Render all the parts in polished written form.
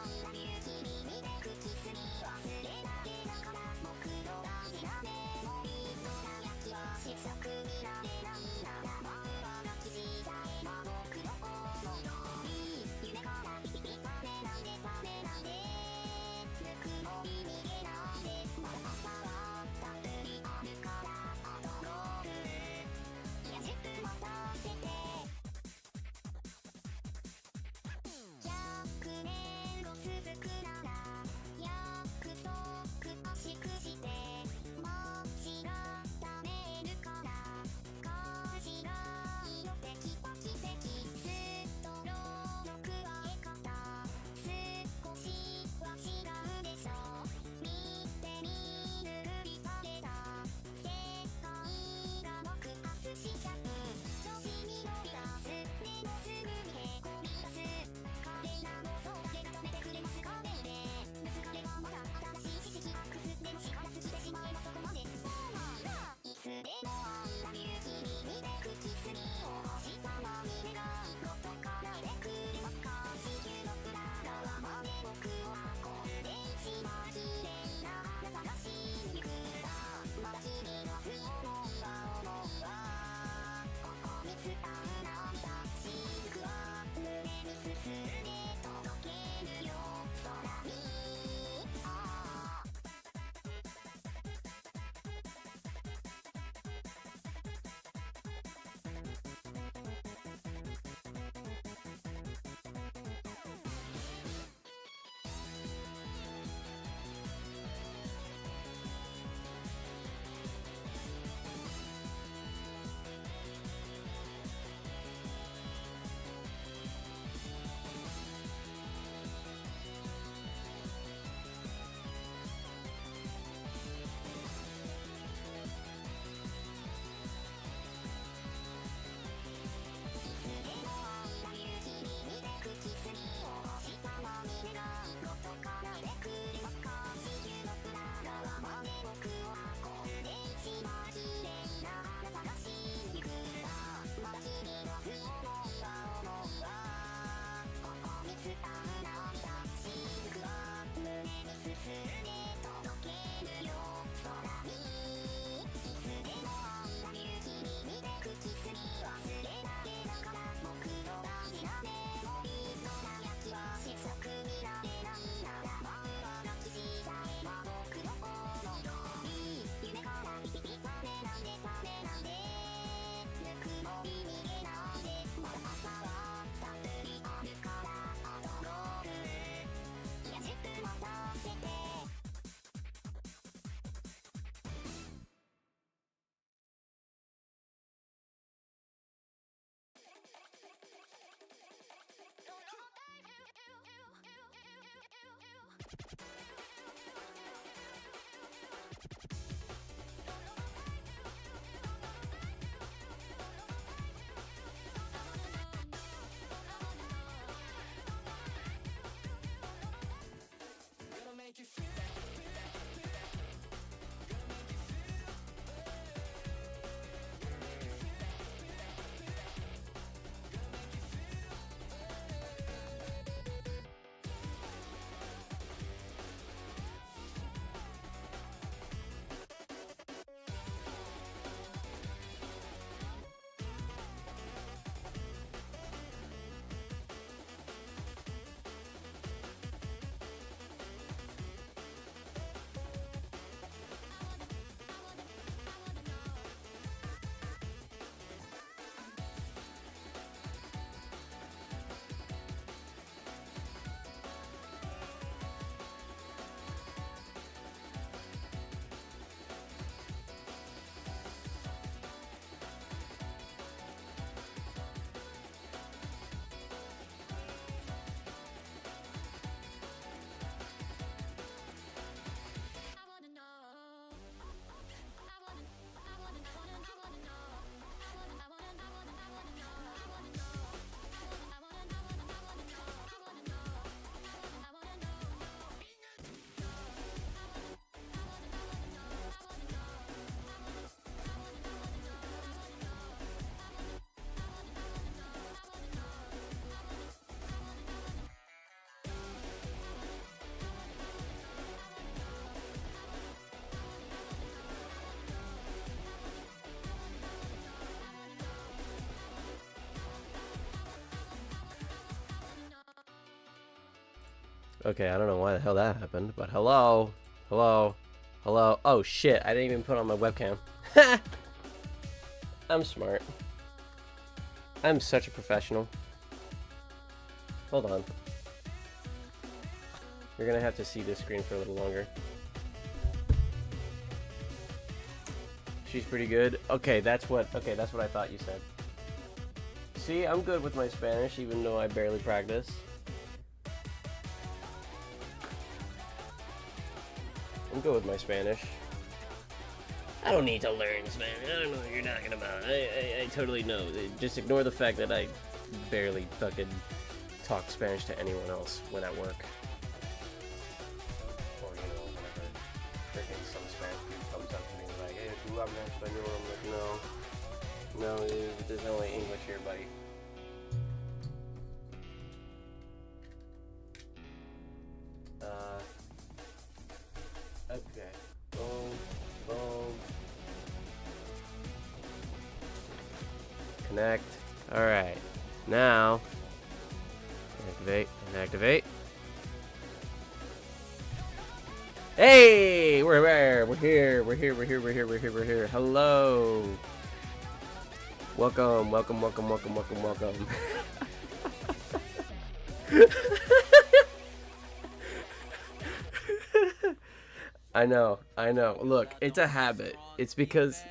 ラビュー君にで口すぎ忘れないだから僕の大事なメモリーどら焼きは失速見られないならまんまが記事さえも僕の思い通り夢からピピピさめないでさめないでぬくもり逃げないでまだ朝はたっぷりあるからあと5分いや10分も経ってて100年後続くなら約束をしくしてもちがためるから Okay, I don't know why the hell that happened, but hello. Hello. Hello. Oh shit, I didn't even put on my webcam. I'm smart. I'm such a professional. Hold on. You're gonna have to see this screen for a little longer. She's pretty good. Okay, that's what I thought you said. See, I'm good with my Spanish, even though I barely practice. I'm good with my Spanish. I don't need to learn Spanish. I don't know what you're talking about. I totally know. Just ignore the fact that I barely fucking talk Spanish to anyone else when at work. Or, you know, whenever freaking some Spanish dude comes up to me and is like, hey, do you hablas español? I'm like, no. No, there's only English here, buddy. Okay. Boom. Boom. Connect. Alright. Now. Activate. And activate. Hey! We're here. We're here. Hello. Welcome. I know. Look, it's a habit. It's because...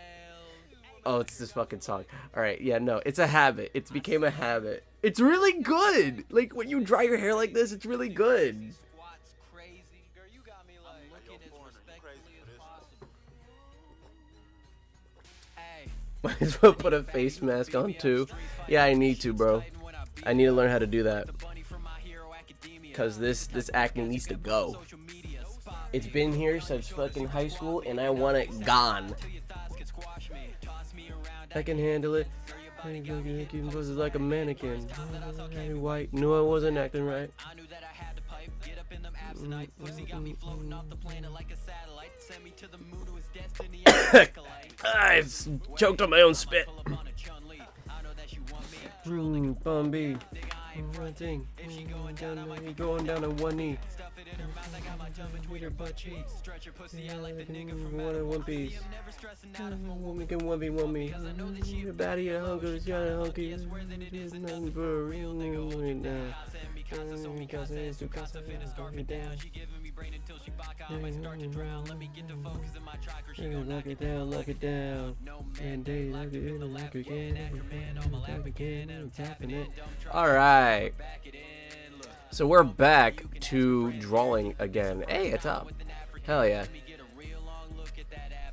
Oh, it's this fucking song. Alright, yeah, no, it's a habit. It's became a habit. It's really good! Like, when you dry your hair like this, it's really good. Might as well put a face mask on, too. Yeah, I need to, bro. I need to learn how to do that. Because this acting needs to go. It's been here since fucking high school, and I want it gone. I can handle it. Making poses like a mannequin. White, knew I wasn't acting right. I've choked on my own spit. Bumby. Going down on one knee. One piece. Woman can 1v1 me. Your body and hunger is kind of hunky. There's nothing for a real nigga right now. Lock it down. And they lock it again. I'm tapping it. Alright. So we're back to drawing again. Hey, it's up. Hell yeah.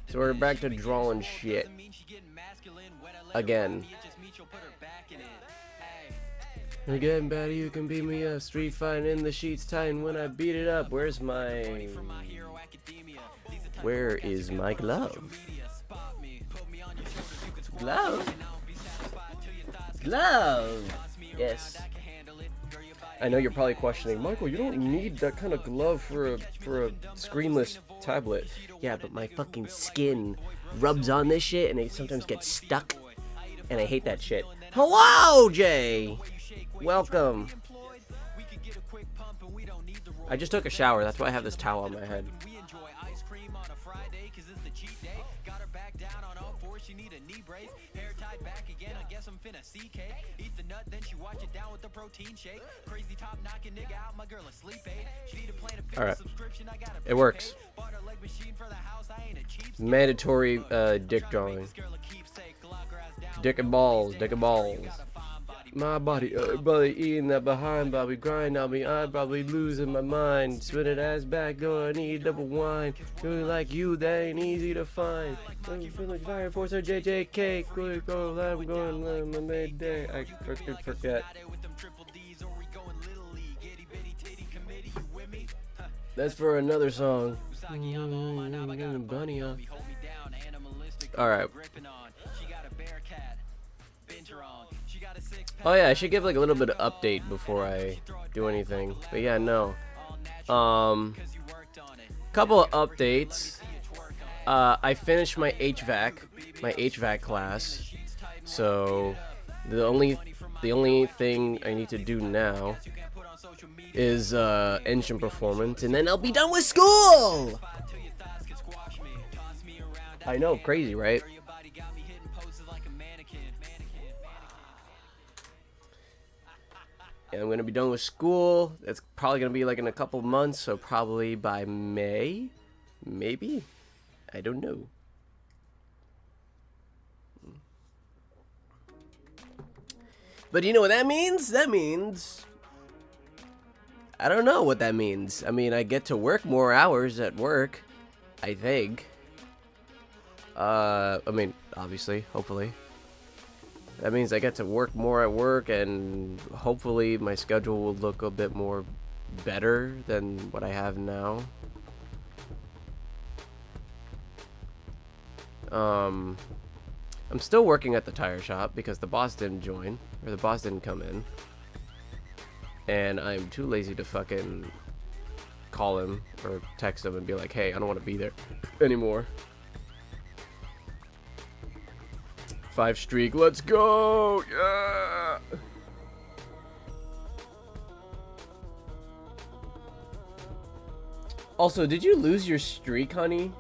So we're back to drawing shit. Again. Again, baddie, you can beat me up. Street fighting in the sheets, tighten when I beat it up. Where is my glove? Glove! Yes. I know you're probably questioning, Michael, you don't need that kind of glove for a screenless tablet. Yeah, but my fucking skin rubs on this shit and it sometimes gets stuck. And I hate that shit. Hello, Jay! Welcome. I just took a shower, that's why I have this towel on my head. Alright. It works. Mandatory dick drawing. Dick and balls. My body, eating that behind, Bobby grind on me, I'm probably losing my mind. Spin it ass back door, I need double wine. Really like you, that ain't easy to find. Feel like Fire Force or JJK, quick, oh, I'm going my midday. I fucking forget. That's for another song. Bunny off. Alright. Oh yeah, I should give like a little bit of update before I do anything. But yeah, no. Couple of updates. I finished my HVAC class. So the only thing I need to do now is engine performance, and then I'll be done with school. I know, crazy, right? And I'm gonna be done with school. It's probably gonna be like in a couple months, so probably by May, maybe. I don't know. But you know what that means? That means I don't know what that means. I mean, I get to work more hours at work, I think. I mean, obviously, hopefully. That means I get to work more at work, and hopefully my schedule will look a bit more better than what I have now. I'm still working at the tire shop because the boss didn't join, or the boss didn't come in. And I'm too lazy to fucking call him or text him and be like, hey, I don't want to be there anymore. 5 streak, let's go! Yeah! Also, did you lose your streak, honey?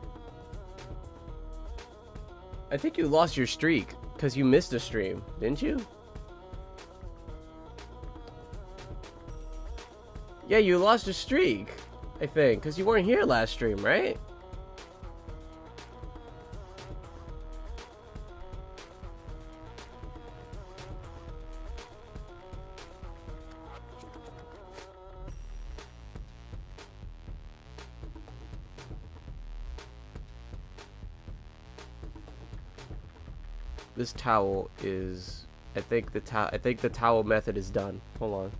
I think you lost your streak because you missed a stream, didn't you? Yeah, you lost a streak, I think, because you weren't here last stream, right? This towel is, I think the towel method is done. Hold on.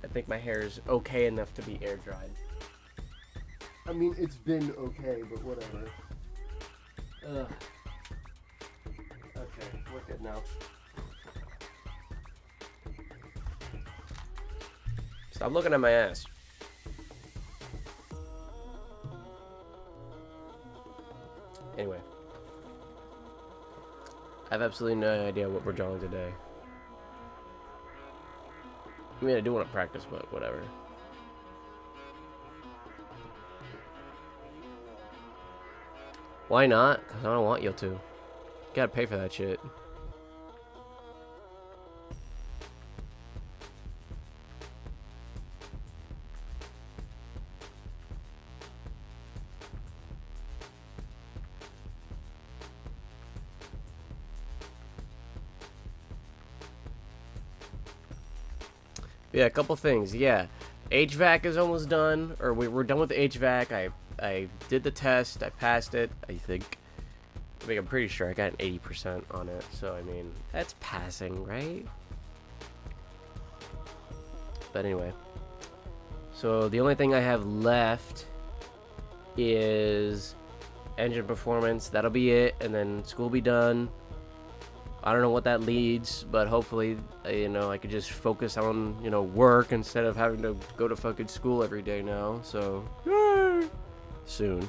I think my hair is okay enough to be air dried. I mean, it's been okay, but whatever. Ugh. Okay, we're good now. Stop looking at my ass. Anyway. I have absolutely no idea what we're drawing today. I mean, I do want to practice, but whatever. Why not? Because I don't want you to. You gotta pay for that shit. Yeah, a couple things. Yeah, HVAC is almost done, or we're done with the HVAC. I did the test. I passed it, I think. I mean, I'm pretty sure I got an 80% on it. So, I mean, that's passing, right? But anyway. So, the only thing I have left is engine performance. That'll be it. And then school will be done. I don't know what that leads, but hopefully, you know, I could just focus on, you know, work instead of having to go to fucking school every day now. So, yay! Soon.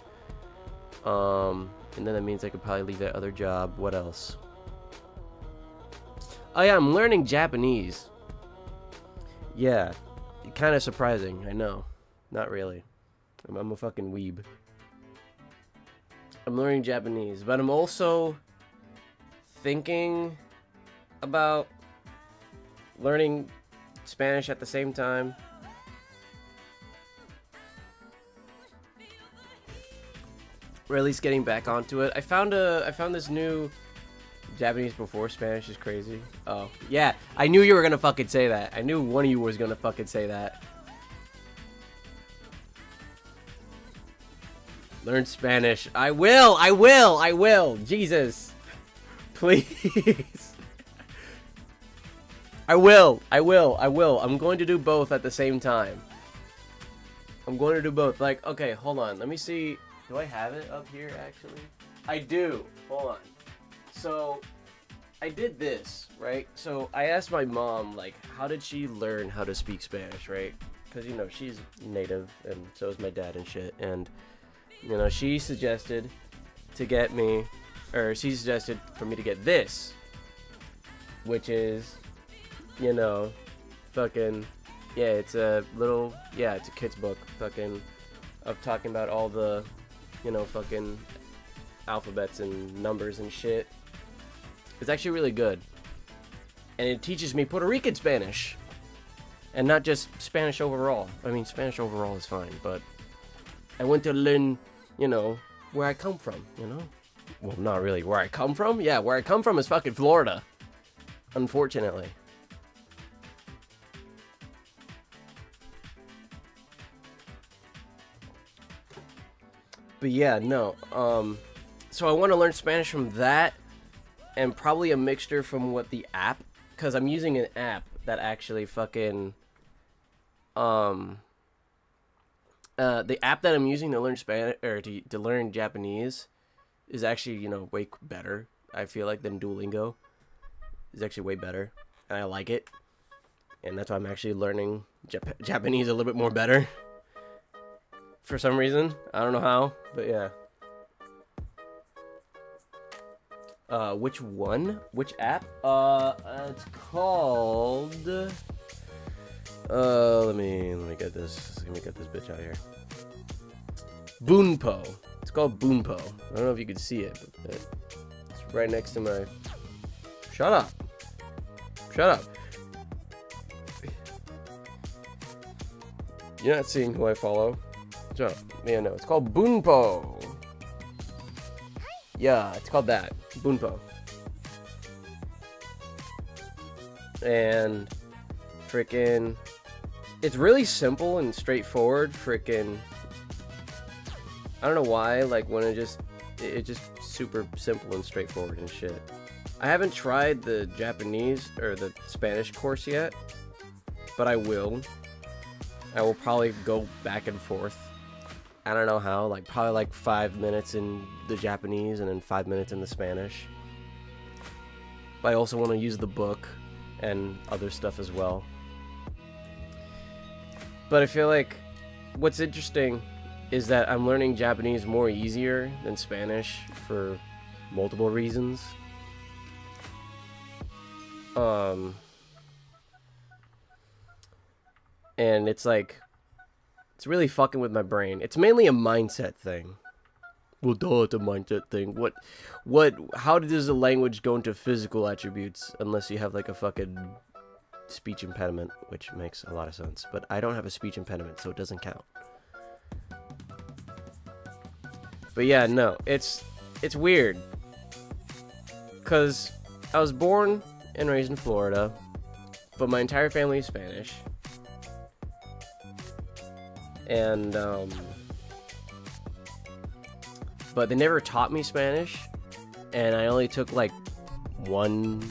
And then that means I could probably leave that other job. What else? Oh yeah, I'm learning Japanese. Yeah, kind of surprising. I know, not really. I'm a fucking weeb. I'm learning Japanese, but I'm also thinking about learning Spanish at the same time. Or at least getting back onto it. I found this new Japanese before Spanish is crazy. Oh, yeah. I knew you were gonna fucking say that. I knew one of you was gonna fucking say that. Learn Spanish. I will. Jesus. Please. I will. I'm going to do both at the same time. I'm going to do both. Like, okay, hold on. Let me see. Do I have it up here, actually? I do. Hold on. So, I did this, right? So, I asked my mom, like, how did she learn how to speak Spanish, right? Because, you know, she's native, and so is my dad and shit. And, you know, she suggested to get me, or she suggested for me to get this, which is, you know, fucking Yeah, it's a little, yeah, it's a kid's book, fucking, of talking about all the, you know, fucking alphabets and numbers and shit. It's actually really good. And it teaches me Puerto Rican Spanish. And not just Spanish overall. I mean, Spanish overall is fine, but I went to learn, you know, where I come from, you know? Well, not really where I come from. Yeah, where I come from is fucking Florida. Unfortunately. But yeah, no. So I want to learn Spanish from that, and probably a mixture from what the app, because I'm using an app that actually fucking, the app that I'm using to learn Spanish or to learn Japanese is actually, you know, way better. I feel like than Duolingo. It's actually way better, and I like it, and that's why I'm actually learning Japanese a little bit more better. For some reason, I don't know how, but yeah. Which one? Which app? It's called. Let me get this. Let me get this bitch out of here. Boonpo. It's called Boonpo. I don't know if you can see it, but it's right next to my. Shut up. Shut up. You're not seeing who I follow. Shut up. Yeah, no. It's called Boonpo. Yeah, it's called that. Boonpo. And freaking, it's really simple and straightforward. Freaking, I don't know why. Like when it's just super simple and straightforward and shit. I haven't tried the Japanese or the Spanish course yet, but I will. I will probably go back and forth. I don't know how, like probably like 5 minutes in the Japanese and then 5 minutes in the Spanish. But I also want to use the book and other stuff as well. But I feel like what's interesting is that I'm learning Japanese more easier than Spanish for multiple reasons. And it's like, it's really fucking with my brain. It's mainly a mindset thing. Well, duh, it's a mindset thing. How does a language go into physical attributes unless you have like a fucking speech impediment, which makes a lot of sense. But I don't have a speech impediment, so it doesn't count. But yeah, no, it's weird. Cause I was born and raised in Florida, but my entire family is Spanish. And but they never taught me Spanish, and I only took like one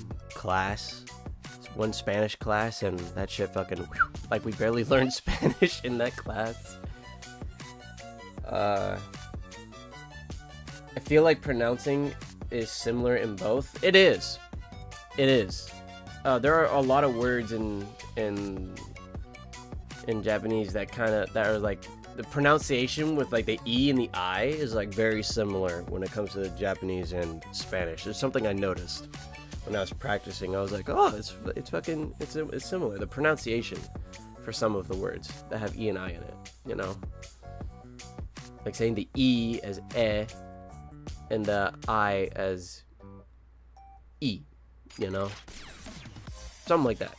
Spanish class, and that shit fucking, like, we barely learned Spanish in that class. I feel like pronouncing is similar in both. It is. There are a lot of words in Japanese that are like, the pronunciation with like the E and the I is like very similar when it comes to the Japanese and Spanish. There's something I noticed when I was practicing. I was like, oh, it's similar. The pronunciation for some of the words that have E and I in it, you know, like saying the E as e and the I as E, you know, something like that.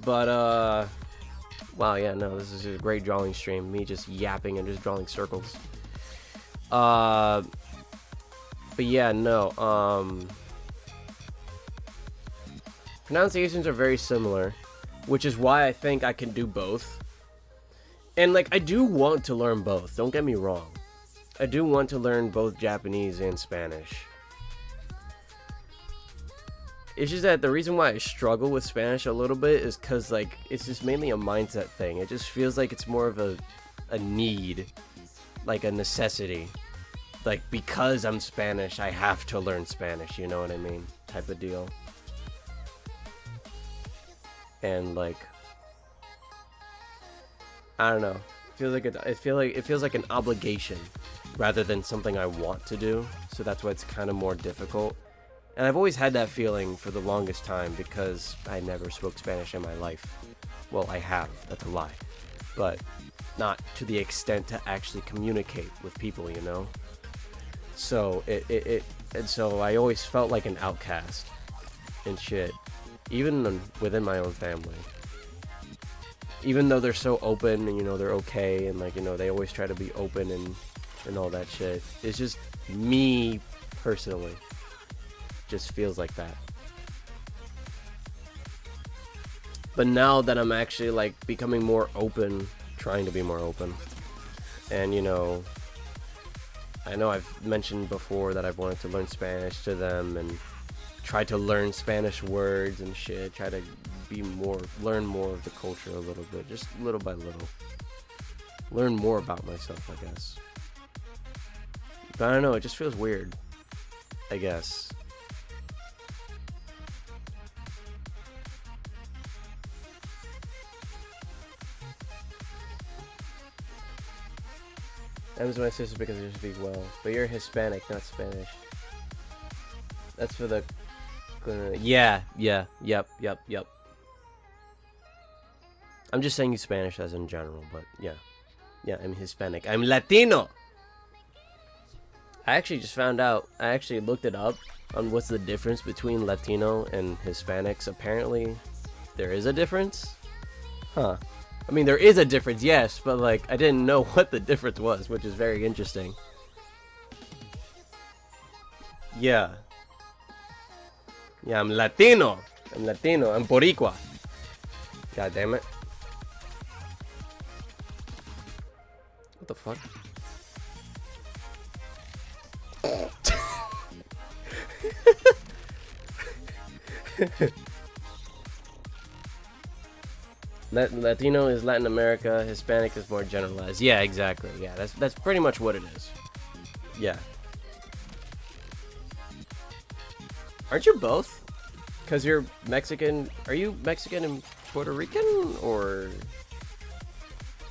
But wow, yeah, no, this is a great drawing stream. Me just yapping and just drawing circles. But yeah, no, pronunciations are very similar, which is why I think I can do both. And like, I do want to learn both, don't get me wrong. I do want to learn both Japanese and Spanish. It's just that the reason why I struggle with Spanish a little bit is because, like, it's just mainly a mindset thing. It just feels like it's more of a need, like a necessity. Like, because I'm Spanish, I have to learn Spanish, you know what I mean? Type of deal. And, like, I don't know. It feels like an obligation rather than something I want to do. So that's why it's kind of more difficult. And I've always had that feeling for the longest time because I never spoke Spanish in my life. Well, I have. That's a lie. But not to the extent to actually communicate with people, you know? So and so I always felt like an outcast and shit. Even within my own family. Even though they're so open and, you know, they're okay and, like, you know, they always try to be open and all that shit. It's just me personally. Just feels like that. But now that I'm actually, like, becoming more open, trying to be more open, and, you know, I know I've mentioned before that I've wanted to learn Spanish to them and try to learn Spanish words and shit, try to learn more of the culture a little bit, just little by little. Learn more about myself, I guess. But I don't know, it just feels weird, I guess. Em's my sister because you speak well, but you're Hispanic, not Spanish. That's for the... yep. I'm just saying you Spanish as in general, but yeah. Yeah, I'm Hispanic. I'm Latino! I actually just found out, I actually looked it up on what's the difference between Latino and Hispanics. Apparently, there is a difference. Huh. I mean, there is a difference, yes, but, like, I didn't know what the difference was, which is very interesting. Yeah. Yeah, I'm Latino. I'm Latino. I'm Boricua. God damn it. What the fuck? Latino is Latin America, Hispanic is more generalized. Yeah, exactly. Yeah, that's pretty much what it is. Yeah. Aren't you both? Because you're Mexican. Are you Mexican and Puerto Rican? Or...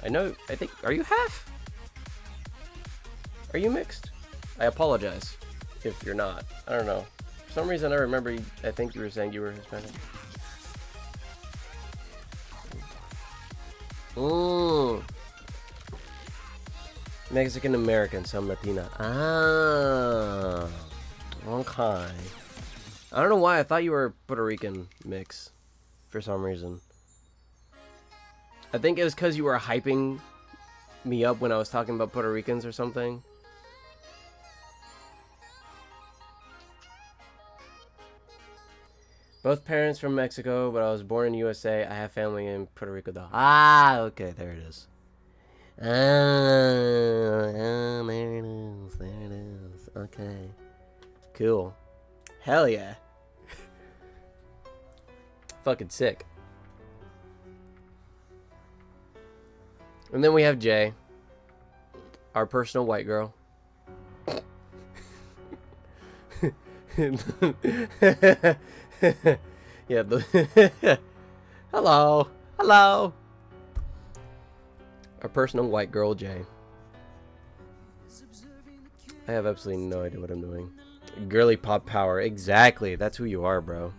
I think... Are you half? Are you mixed? I apologize if you're not. I don't know. For some reason I remember I think you were saying you were Hispanic. Mexican American, some Latina. Ah, okay. I don't know why I thought you were Puerto Rican mix for some reason. I think it was because you were hyping me up when I was talking about Puerto Ricans or something. Both parents from Mexico, but I was born in USA. I have family in Puerto Rico though. Ah, okay, there it is. There it is. There it is. Okay. Cool. Hell yeah. Fucking sick. And then we have Jay, our personal white girl. Yeah. Hello. Hello. Our personal white girl, Jay. I have absolutely no idea what I'm doing. Girly pop power. Exactly. That's who you are, bro.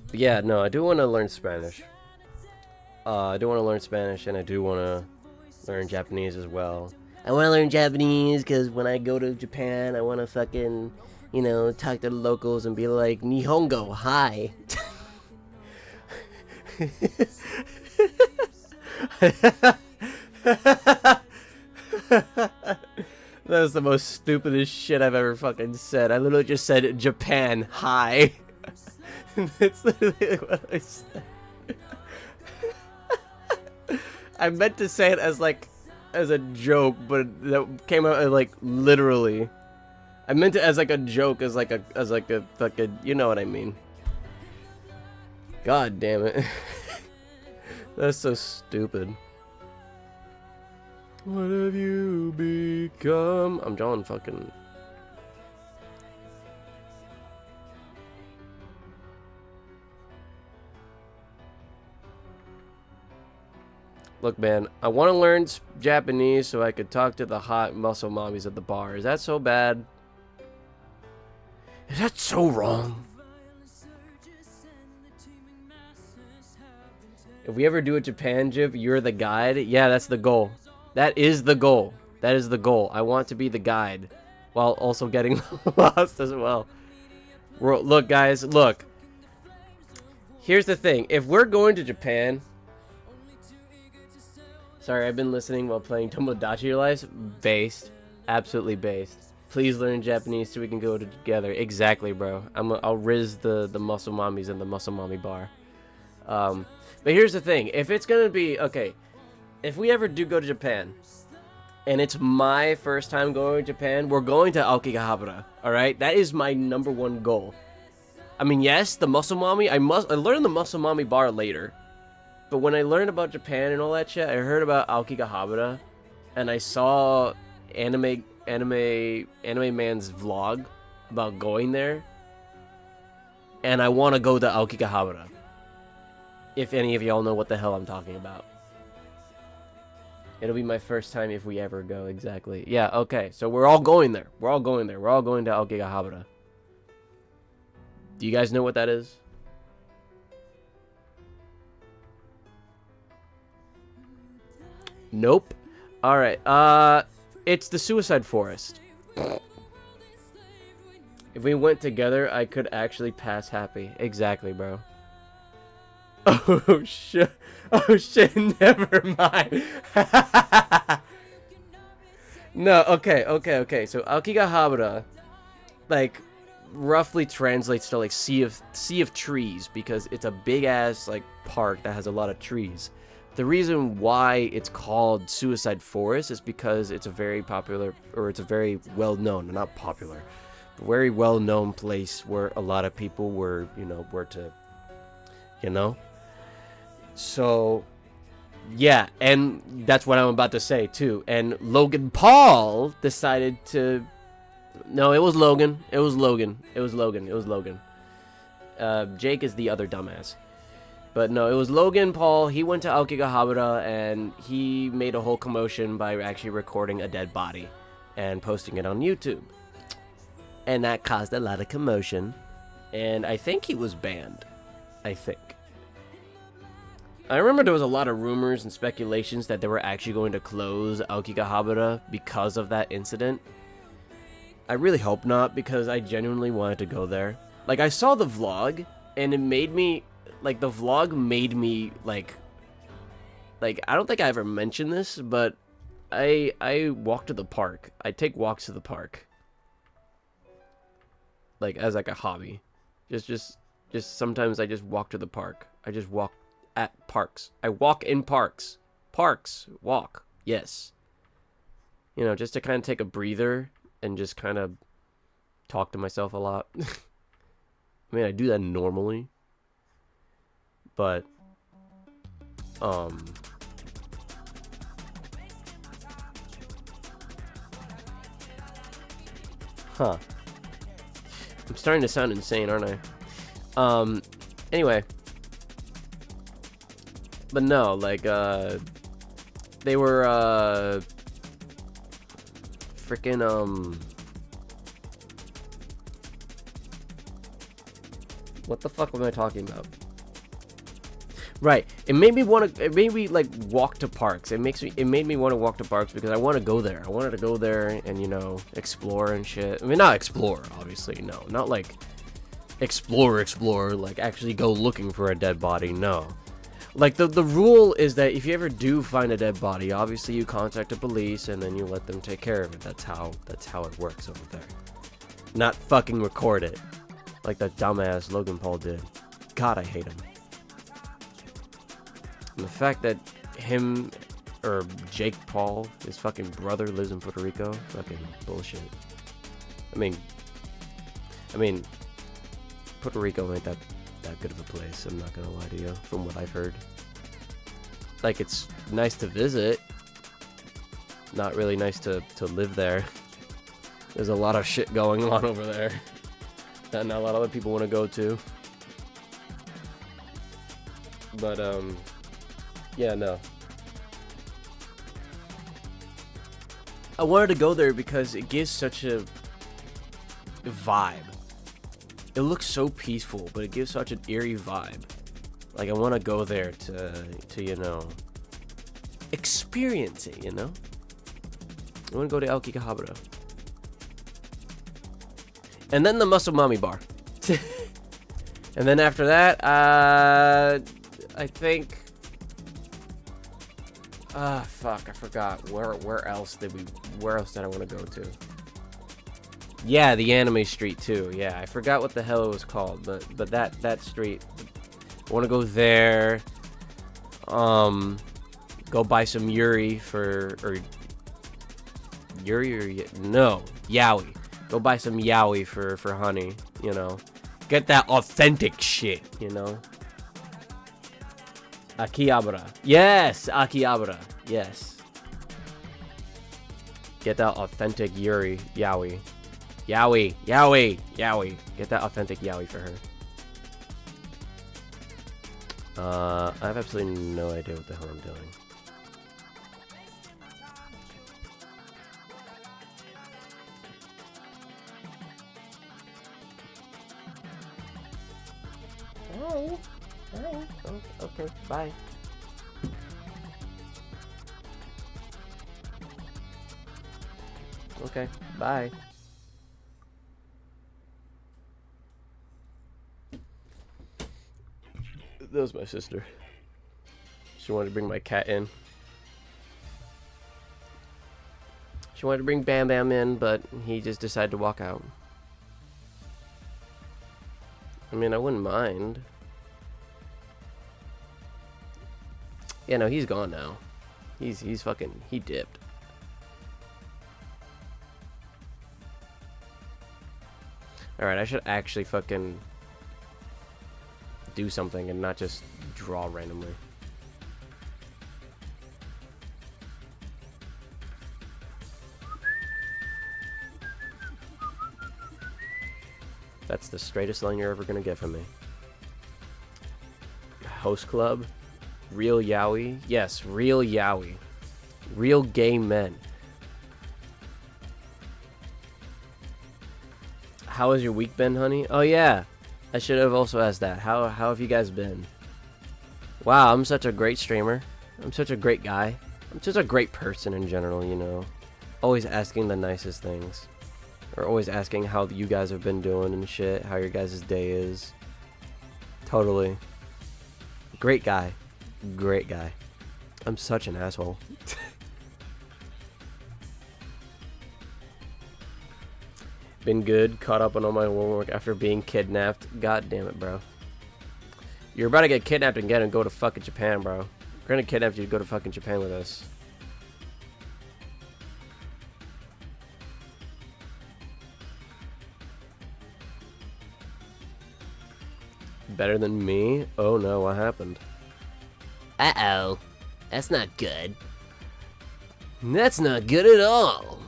But yeah, no, I do want to learn Spanish. I do want to learn Spanish, and I do want to learn Japanese as well. I want to learn Japanese because when I go to Japan, I want to fucking, you know, talk to the locals and be like, Nihongo, hi. That was the most stupidest shit I've ever fucking said. I literally just said Japan, hi. That's literally what I said. I meant to say it as like as a joke, but that came out like literally. I meant it as like a joke, as like a fucking, you know what I mean. God damn it. That's so stupid. What have you become? I'm drawing fucking... Look, man, I want to learn Japanese so I could talk to the hot muscle mommies at the bar. Is that so bad? Is that so wrong? If we ever do a Japan trip, you're the guide. Yeah, that's the goal. That is the goal. That is the goal. I want to be the guide while also getting lost as well. Look, guys, look. Here's the thing. If we're going to Japan... Sorry, I've been listening while playing Tomodachi Life. Based. Absolutely based. Please learn Japanese so we can go together. Exactly, bro. I'll riz the muscle mommies in the muscle mommy bar. But here's the thing. If it's going to be... Okay. If we ever do go to Japan... And it's my first time going to Japan, we're going to Aokigahara. Alright? That is my #1 goal. I mean, yes, the muscle mommy... I learned the muscle mommy bar later. But when I learned about Japan and all that shit, I heard about Aokigahara. And I saw Anime Man's vlog about going there. And I want to go to Aokigahara. If any of y'all know what the hell I'm talking about. It'll be my first time if we ever go, exactly. Yeah, okay. So we're all going there. We're all going there. We're all going to Aokigahara. Do you guys know what that is? Nope. Alright, it's the Suicide Forest. If we went together, I could actually pass happy. Exactly, bro. Oh shit. Oh shit, never mind. No, okay. So Aokigahara, like, roughly translates to like sea of trees, because it's a big ass like park that has a lot of trees. The reason why it's called Suicide Forest is because it's a very popular, or it's a very well known, not popular, but very well known place where a lot of people were, were to, So, yeah, and that's what I'm about to say too. And Logan Paul decided to... No, it was Logan. Jake is the other dumbass. But no, it was Logan Paul. He went to Aokigahara and he made a whole commotion by actually recording a dead body and posting it on YouTube. And that caused a lot of commotion. And I think he was banned. I think. I remember there was a lot of rumors and speculations that they were actually going to close Aokigahara because of that incident. I really hope not, because I genuinely wanted to go there. Like, I saw the vlog, and it made me... Like, the vlog made me, like, I don't think I ever mentioned this, but I walk to the park. I take walks to the park. Like, as, like, a hobby. Just sometimes I just walk to the park. I just walk at parks. I walk in parks. Parks. Walk. Yes. Just to kind of take a breather and just kind of talk to myself a lot. I mean, I do that normally. But, huh. I'm starting to sound insane, aren't I? Anyway. But no, like, they were, freaking, what the fuck am I talking about? Right. It made me like walk to parks. It made me want to walk to parks because I want to go there. I wanted to go there and, explore and shit. I mean, not explore, obviously, no. Not like explore, like actually go looking for a dead body, no. Like, the rule is that if you ever do find a dead body, obviously you contact the police and then you let them take care of it. That's how it works over there. Not fucking record it. Like that dumbass Logan Paul did. God, I hate him. And the fact that him, or Jake Paul, his fucking brother, lives in Puerto Rico, fucking bullshit. I mean, Puerto Rico ain't that good of a place, I'm not gonna lie to you, from what I've heard. Like, it's nice to visit, not really nice to live there. There's a lot of shit going on over there that not a lot of other people want to go to. But, yeah, no. I wanted to go there because it gives such a vibe. It looks so peaceful, but it gives such an eerie vibe. Like, I want to go there to, you know, experience it, you know? I want to go to Aokigahara. And then the Muscle Mommy Bar. And then after that, I think... fuck, I forgot. Where else did I want to go to? Yeah, the Anime Street too. Yeah, I forgot what the hell it was called, but that street. I want to go there. Go buy some Yuri or no, Yaoi. Go buy some Yaoi for honey, you know. Get that authentic shit, you know. Akihabara. Yes, Akihabara. Yes. Get that authentic Yuri Yaoi. Yaoi. Get that authentic Yaoi for her. I have absolutely no idea what the hell I'm doing. Hi. Oh, okay, bye. Okay, bye. That was my sister. She wanted to bring my cat in. She wanted to bring Bam Bam in, but he just decided to walk out. I mean, I wouldn't mind. Yeah, no, he's gone now. He's fucking, he dipped. Alright, I should actually fucking do something and not just draw randomly. That's the straightest line you're ever gonna get from me. Host club? Real yaoi? Yes, real yaoi. Real gay men. How has your week been, honey? Oh yeah, I should have also asked that. How have you guys been? Wow, I'm such a great streamer. I'm such a great guy. I'm just a great person in general, you know. Always asking the nicest things. Or always asking how you guys have been doing and shit. How your guys' day is. Totally. Great guy. Great guy. I'm such an asshole. Been good. Caught up on all my homework after being kidnapped. God damn it, bro. You're about to get kidnapped again and go to fucking Japan, bro. We're gonna kidnap you to go to fucking Japan with us. Better than me? Oh no, what happened? Uh-oh. That's not good. That's not good at all.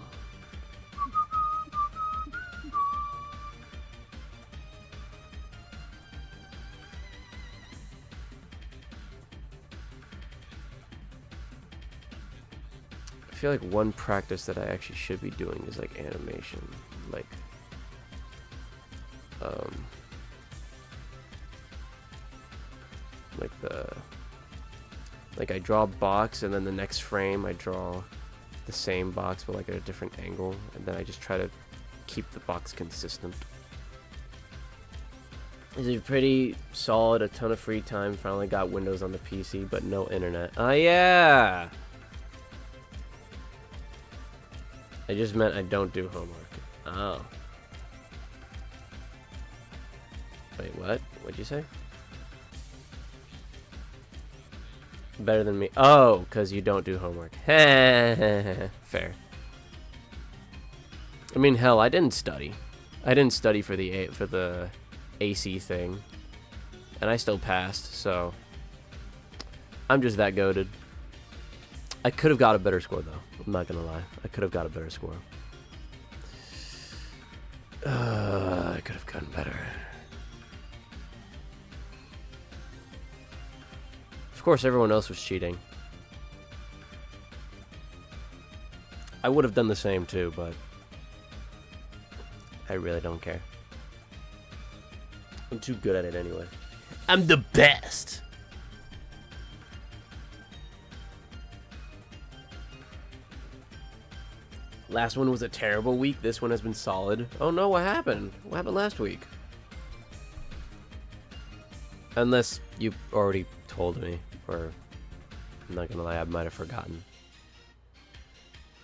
I feel like one practice that I actually should be doing is like animation. Like I draw a box and then the next frame I draw the same box but like at a different angle, and then I just try to keep the box consistent. Is it pretty solid? A ton of free time. Finally got Windows on the PC but no internet. Oh yeah! I just meant I don't do homework. Oh. Wait, what? What'd you say? Better than me. Oh, because you don't do homework. Fair. I mean, hell, I didn't study. I didn't study for the AC thing. And I still passed, so I'm just that goated. I could have got a better score, though. I'm not gonna lie. I could have got a better score. I could have gotten better. Of course, everyone else was cheating. I would have done the same too, but I really don't care. I'm too good at it anyway. I'm the best. Last one was a terrible week. This one has been solid. Oh no, what happened? What happened last week? Unless you already told me, or I'm not gonna lie, I might have forgotten.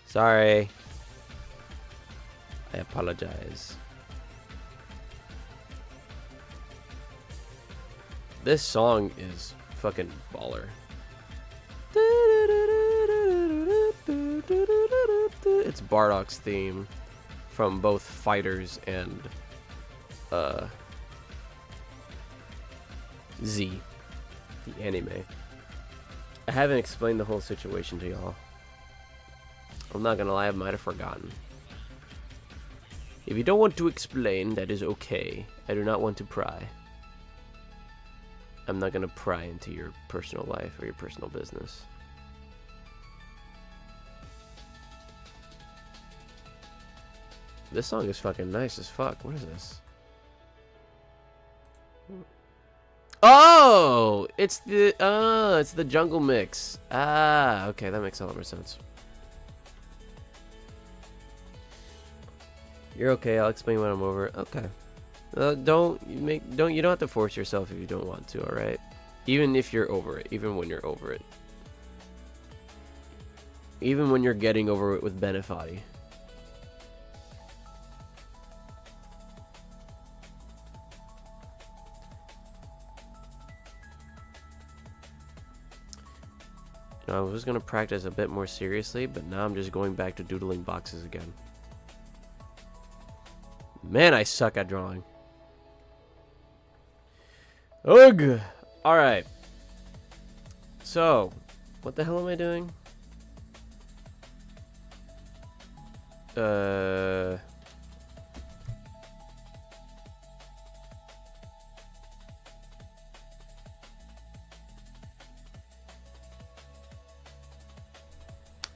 Sorry. I apologize. This song is fucking baller. It's Bardock's theme from both Fighters and Z, the anime. I haven't explained the whole situation to y'all. I'm not gonna lie, I might have forgotten. If you don't want to explain, that is okay. I do not want to pry. I'm not gonna pry into your personal life or your personal business. This song is fucking nice as fuck. What is this? Oh, it's the jungle mix. Ah, okay, that makes a lot more sense. You're okay. I'll explain when I'm over. Okay. You don't have to force yourself if you don't want to. All right. Even if you're over it. Even when you're over it. Even when you're getting over it with Benefati. I was going to practice a bit more seriously, but now I'm just going back to doodling boxes again. Man, I suck at drawing. Ugh! Alright. So, what the hell am I doing?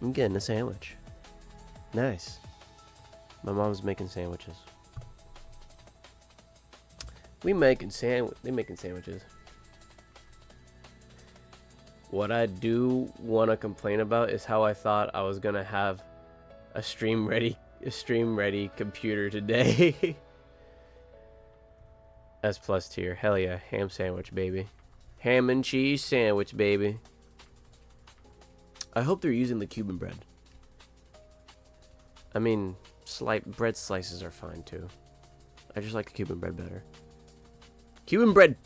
I'm getting a sandwich. Nice. My mom's making sandwiches. They making sandwiches. What I do want to complain about is how I thought I was gonna have a stream ready computer today. S plus tier. Hell yeah, ham sandwich, baby. Ham and cheese sandwich, baby. I hope they're using the Cuban bread. I mean, bread slices are fine too. I just like the Cuban bread better. Cuban bread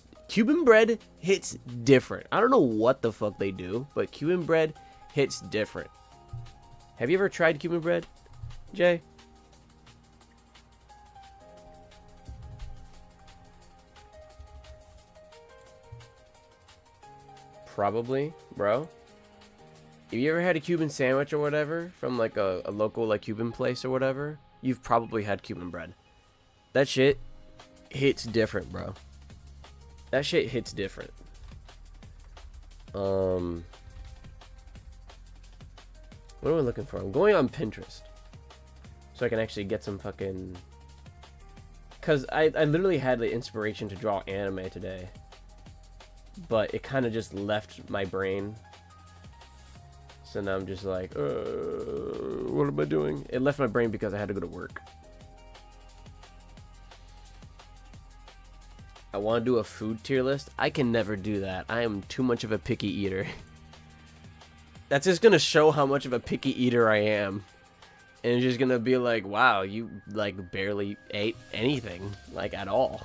hits different. I don't know what the fuck they do, but Cuban bread hits different. Have you ever tried Cuban bread, Jay? Probably, bro. If you ever had a Cuban sandwich or whatever from like a local like Cuban place or whatever, you've probably had Cuban bread. That shit hits different, bro. That shit hits different. What am I looking for? I'm going on Pinterest so I can actually get some fucking... Because I literally had the inspiration to draw anime today, but it kind of just left my brain. So now I'm just like, what am I doing? It left my brain because I had to go to work. I want to do a food tier list. I can never do that. I am too much of a picky eater. That's just going to show how much of a picky eater I am. And it's just going to be like, wow, you like barely ate anything, like at all.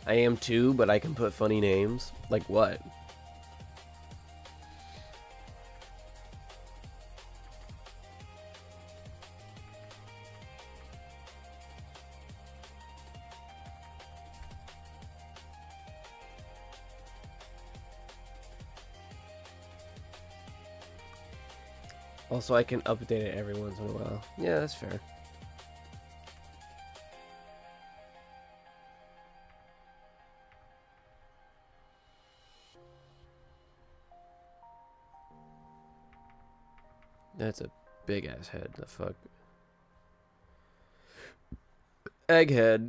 I am too, but I can put funny names. Like what? Also, I can update it every once in a while. Yeah, that's fair. That's a big ass head. The fuck. Egghead.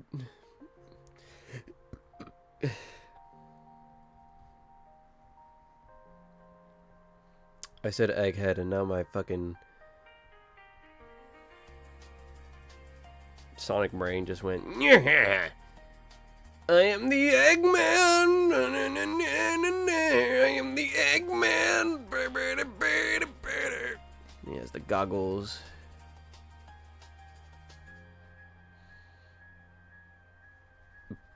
I said egghead, and now my fucking Sonic brain just went. Yeah. I am the Eggman. I am the Eggman. He has the goggles.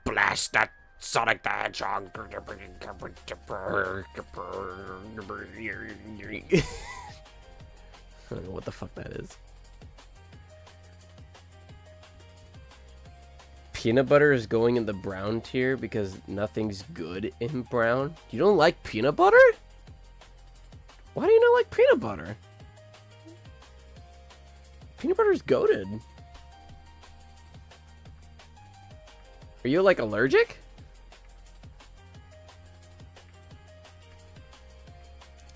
Blast that Sonic the Hedgehog. I don't know what the fuck that is. Peanut butter is going in the brown tier because nothing's good in brown. You don't like peanut butter? Why do you not like peanut butter? Peanut butter is goated. Are you like allergic?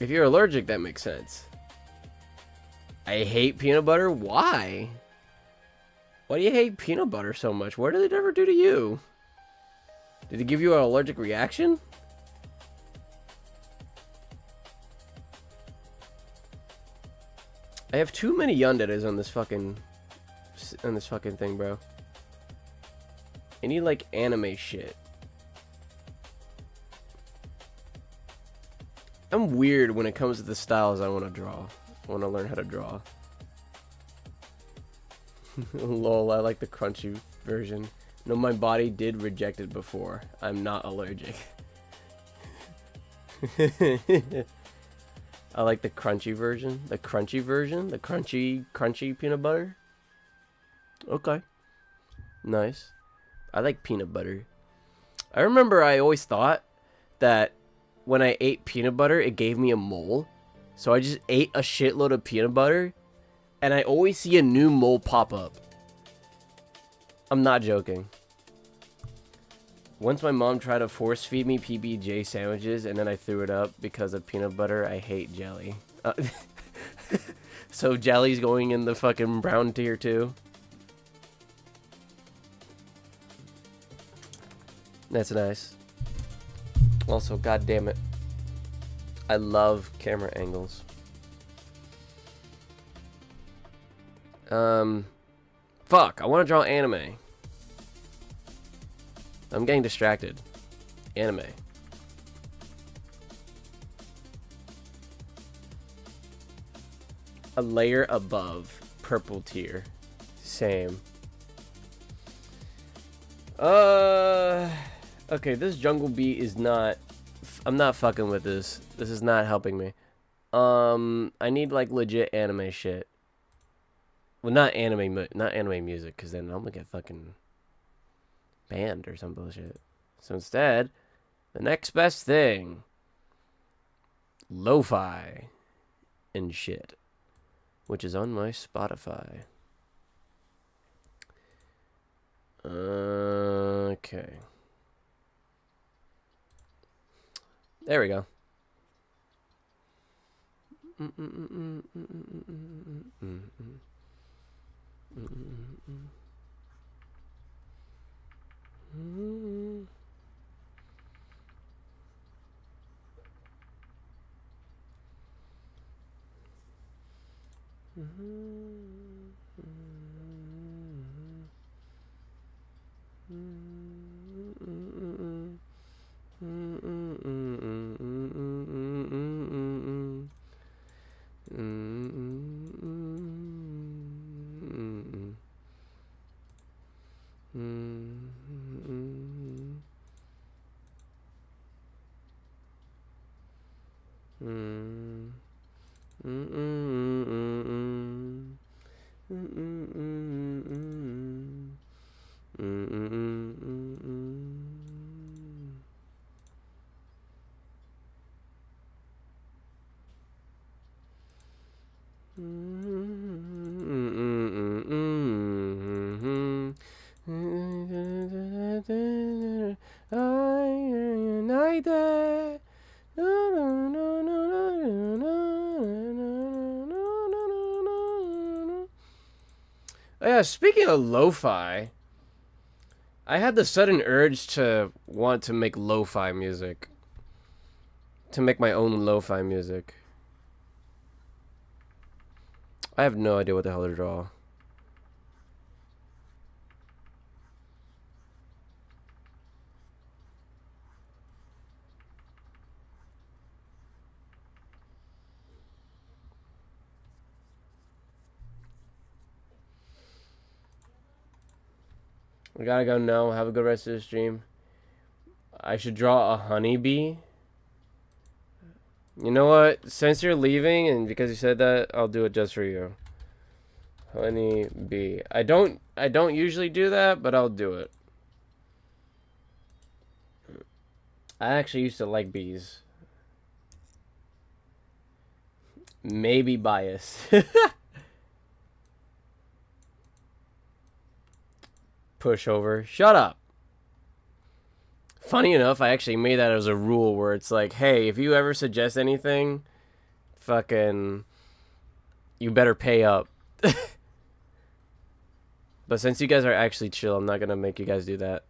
If you're allergic, that makes sense. I hate peanut butter. Why? Why do you hate peanut butter so much? What did it ever do to you? Did it give you an allergic reaction? I have too many yanderes on this fucking thing, bro. I need like anime shit. I'm weird when it comes to the styles I want to draw. I want to learn how to draw. Lol, I like the crunchy version. No, my body did reject it before. I'm not allergic. I like the crunchy version. The crunchy version? The crunchy peanut butter? Okay. Nice. I like peanut butter. I remember I always thought that when I ate peanut butter, it gave me a mole. So I just ate a shitload of peanut butter. And I always see a new mole pop up. I'm not joking. Once my mom tried to force feed me PB&J sandwiches and then I threw it up because of peanut butter. I hate jelly. So jelly's going in the fucking brown tier too. That's nice. Also, god damn it. I love camera angles. Fuck, I want to draw anime. I'm getting distracted. Anime. A layer above. Purple tier. Same. Okay, this Jungle Beat is not... I'm not fucking with this. This is not helping me. I need, like, legit anime shit. Well, not anime music, because then I'm gonna get fucking banned or some bullshit. So instead, the next best thing, lo-fi and shit, which is on my Spotify. Okay. There we go. Oh yeah, speaking of lo-fi, I had the sudden urge to want to make lo-fi music. To make my own lo-fi music. I have no idea what the hell to draw. We gotta go now. Have a good rest of the stream. I should draw a honeybee. You know what? Since you're leaving and because you said that, I'll do it just for you. Honeybee. I don't usually do that, but I'll do it. I actually used to like bees. Maybe bias. Pushover. Shut up. Funny enough, I actually made that as a rule where it's like, hey, if you ever suggest anything, fucking, you better pay up. But since you guys are actually chill, I'm not gonna make you guys do that.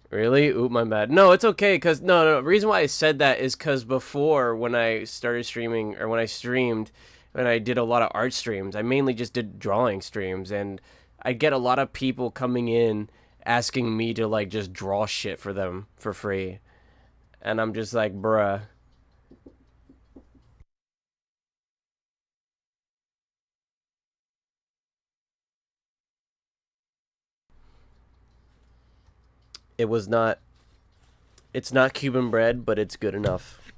Really? Oop, my bad. No, it's okay, because, no, the reason why I said that is because before, when I started streaming, or when I streamed, when I did a lot of art streams, I mainly just did drawing streams, and I get a lot of people coming in asking me to, like, just draw shit for them for free. And I'm just like, bruh. It was not, it's not Cuban bread, but it's good enough.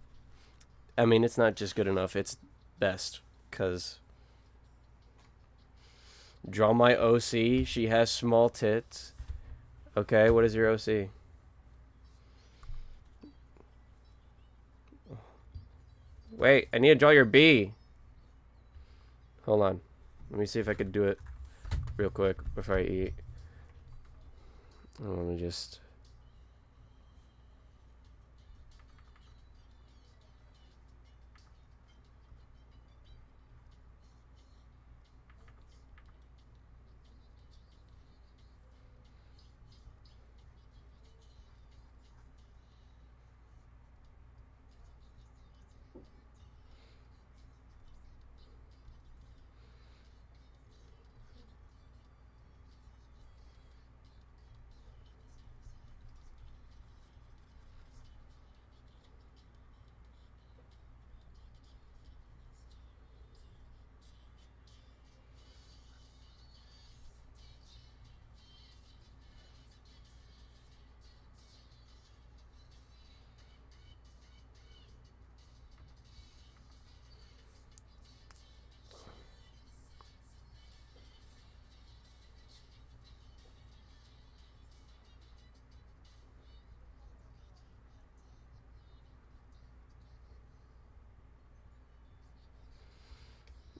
I mean, it's not just good enough, it's best, because draw my OC, she has small tits. Okay, what is your OC? Wait, I need to draw your B. Hold on. Let me see if I could do it real quick before I eat. Let me just...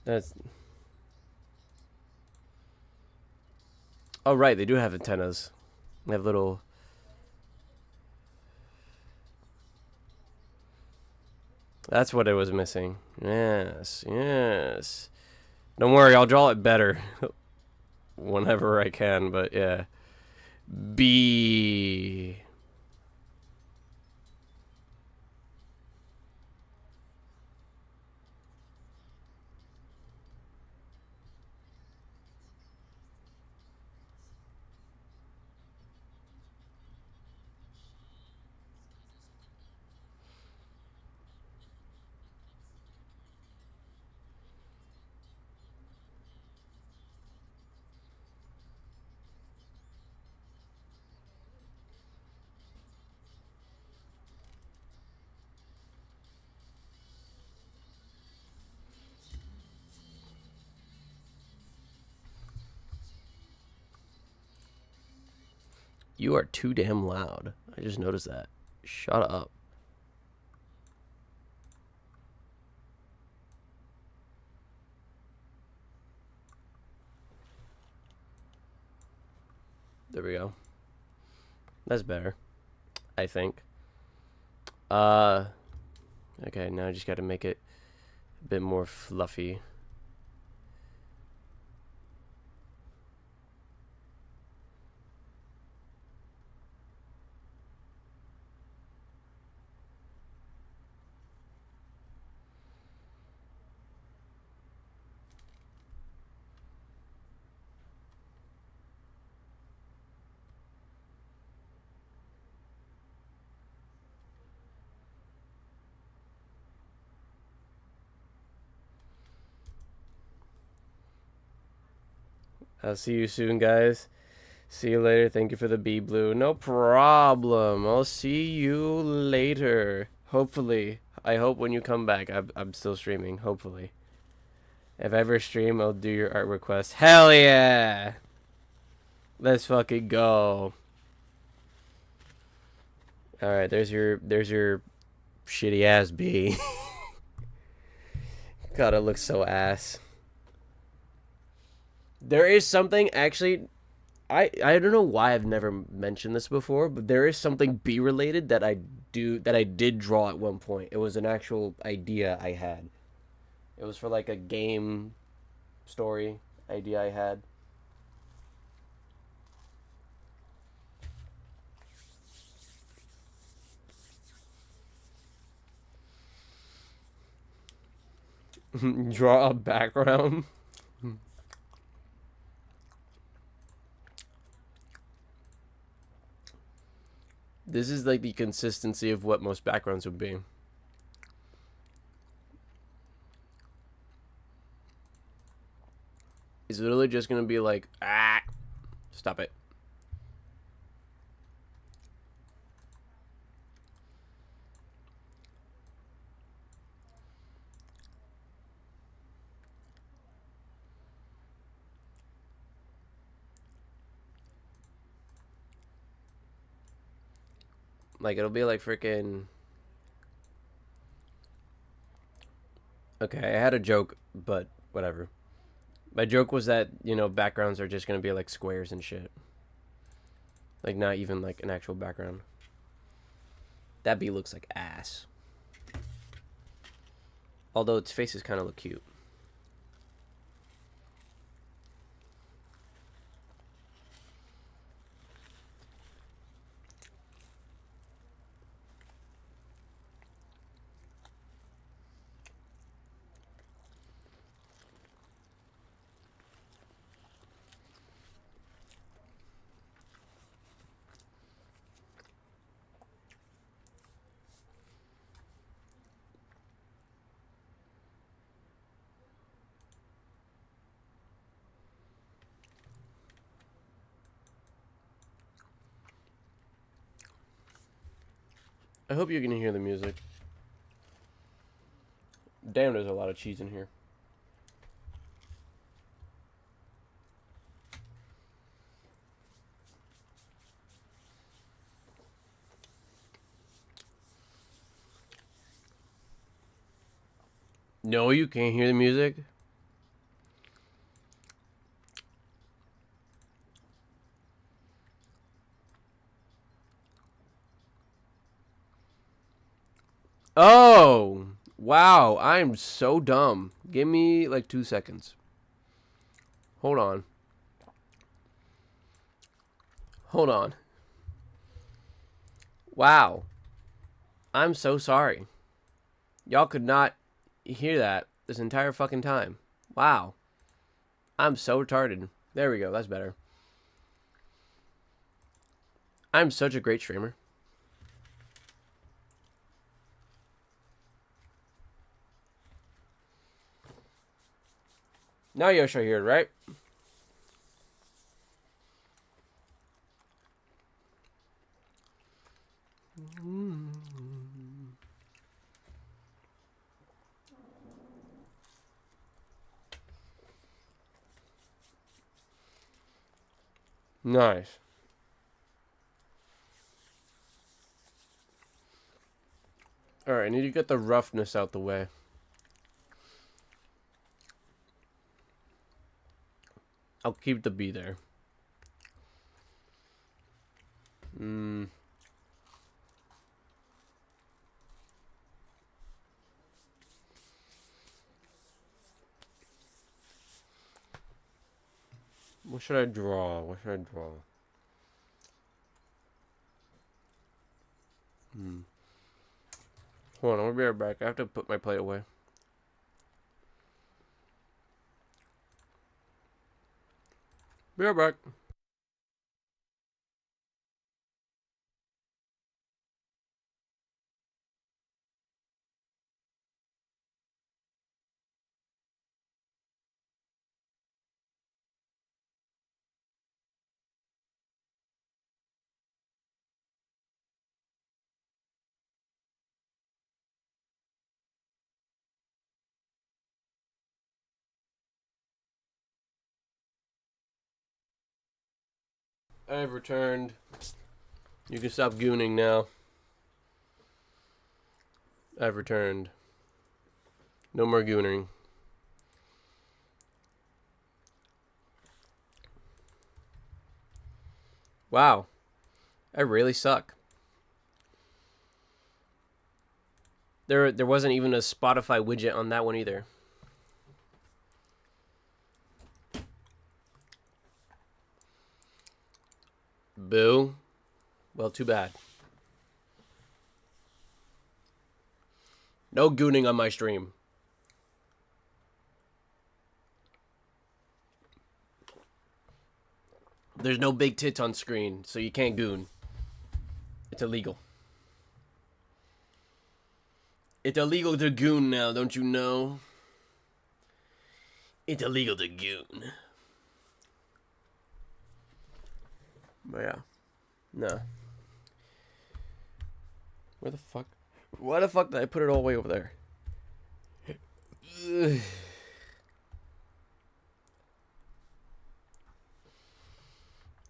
That's... Oh, right, they do have antennas. They have little... That's what it was missing. Yes, yes. Don't worry, I'll draw it better. Whenever I can, but yeah. B... You are too damn loud. I just noticed that. Shut up. There we go. That's better, I think. Okay, now I just gotta make it a bit more fluffy. I'll see you soon, guys. See you later. Thank you for the bee blue. No problem. I'll see you later. Hopefully. I hope when you come back, I'm still streaming. Hopefully. If I ever stream, I'll do your art request. Hell yeah! Let's fucking go. Alright, there's your shitty ass bee. God, it looks so ass. There is something actually I don't know why I've never mentioned this before, but there is something bee related that I did draw at one point. It was an actual idea I had. It was for like a game story idea I had. Draw a background. This is like the consistency of what most backgrounds would be. It's literally just gonna be like, ah, stop it. Like it'll be like freaking. Okay, I had a joke, but whatever. My joke was that, you know, backgrounds are just gonna be like squares and shit. Like not even like an actual background. That bee looks like ass. Although its faces kind of look cute. I hope you can hear the music. Damn, there's a lot of cheese in here. No, you can't hear the music? Oh! Wow, I'm so dumb. Give me like 2 seconds. Hold on. Hold on. Wow. I'm so sorry. Y'all could not hear that this entire fucking time. Wow. I'm so retarded. There we go, that's better. I'm such a great streamer. Now you'll show here, right? Nice. Alright, I need to get the roughness out the way. I'll keep the bee there. What should I draw? What should I draw? Hold on, I'll be right back. I have to put my plate away. Be right back. I've returned. You can stop gooning now. I've returned. No more gooning. Wow. I really suck. There wasn't even a Spotify widget on that one either. Boo. Well, too bad. No gooning on my stream. There's no big tits on screen, so you can't goon. It's illegal. It's illegal to goon now, don't you know? It's illegal to goon. But yeah. No. Where the fuck? Why the fuck did I put it all the way over there? Ugh.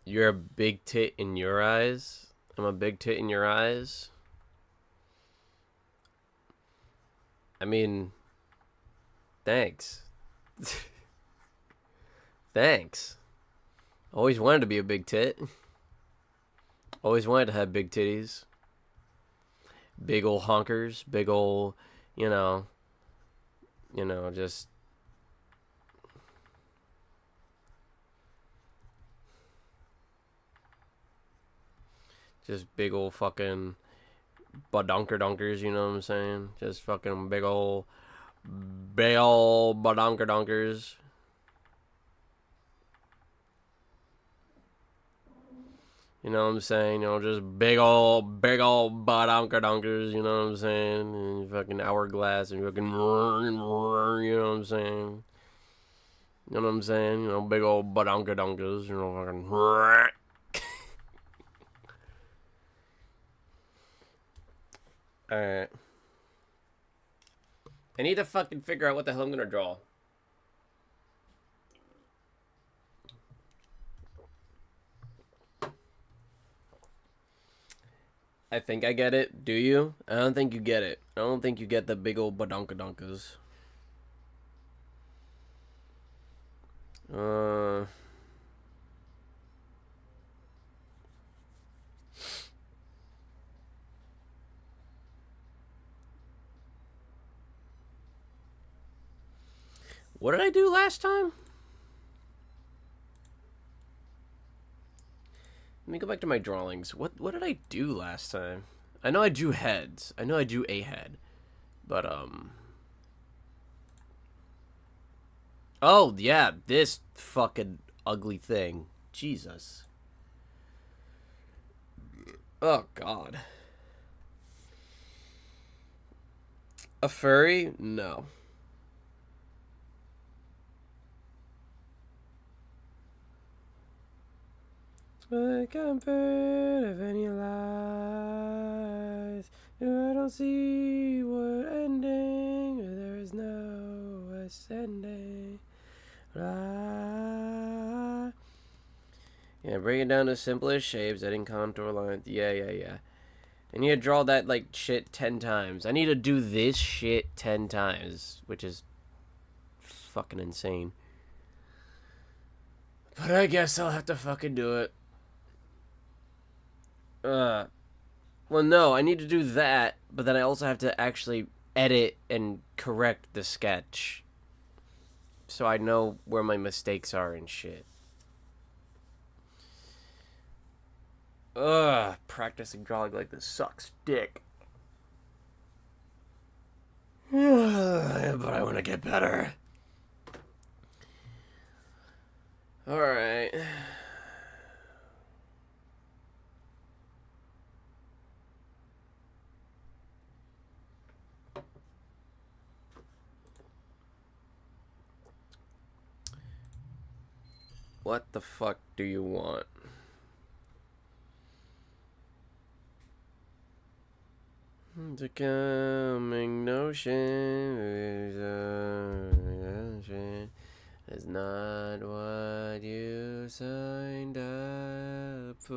You're a big tit in your eyes? I'm a big tit in your eyes? I mean, thanks. Thanks. Always wanted to be a big tit. Always wanted to have big titties. Big old honkers. Big old, you know, just... Just big old fucking badonker-donkers, you know what I'm saying? Just fucking big old badonker-donkers. You know what I'm saying? You know, just big old badonker-donkers, you know what I'm saying? And fucking hourglass and fucking, you know what I'm saying? You know what I'm saying? You know, big old badonker-donkers, you know, fucking... Alright. I need to fucking figure out what the hell I'm gonna draw. I think I get it. Do you? I don't think you get it. I don't think you get the big old badonkadonkas. What did I do last time? Let me go back to my drawings. What did I do last time? I know I drew heads. I know I drew a head. But, oh, yeah, this fucking ugly thing. Jesus. Oh, God. A furry? No. The comfort of any lies. I don't see what ending. There is no ascending. Yeah, bring it down to simplest shapes, adding contour lines. Yeah. I need to draw that, like, shit 10 times. I need to do this shit 10 times, which is fucking insane. But I guess I'll have to fucking do it. Well, no, I need to do that, but then I also have to actually edit and correct the sketch. So I know where my mistakes are and shit. Practicing drawing like this sucks dick. But I want to get better. Alright. What the fuck do you want? The coming notion is not what you signed up for.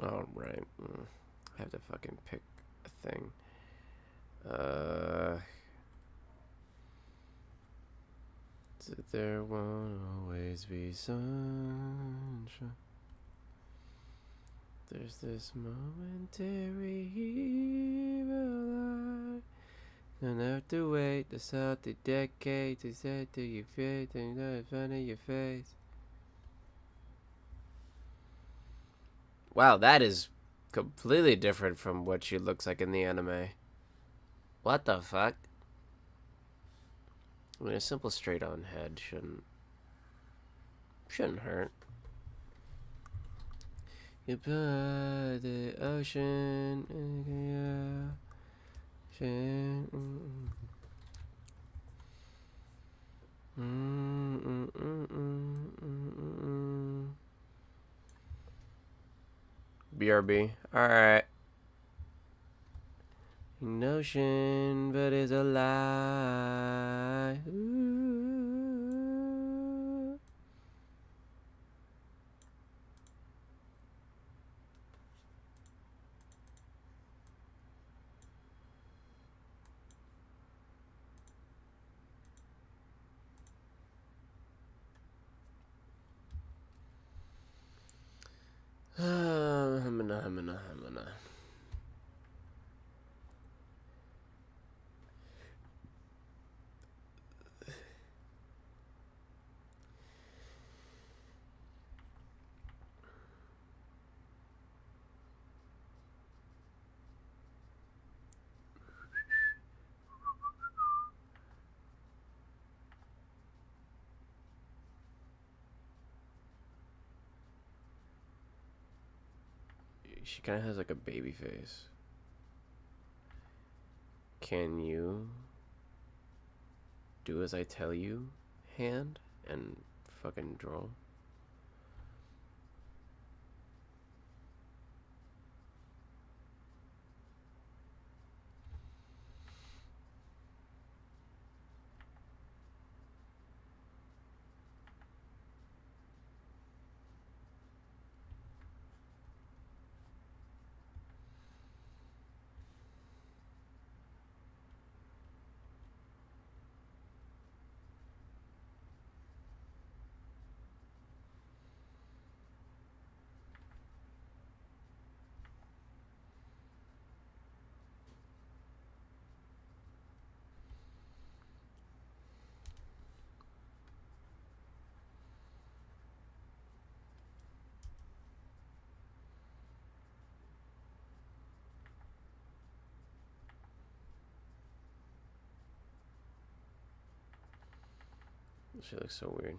Alright. I have to fucking pick a thing. There won't always be sunshine. There's this momentary evil. Don't have to wait the salty decade to say to your face and in front of your face. Wow, that is completely different from what she looks like in the anime. What the fuck? I mean, a simple straight-on head shouldn't hurt. You put the ocean in the ocean. BRB. Alright. Notion, but it's a lie. Ooh. Humana. She kind of has like a baby face. Can you do as I tell you, hand, and fucking draw? She looks so weird.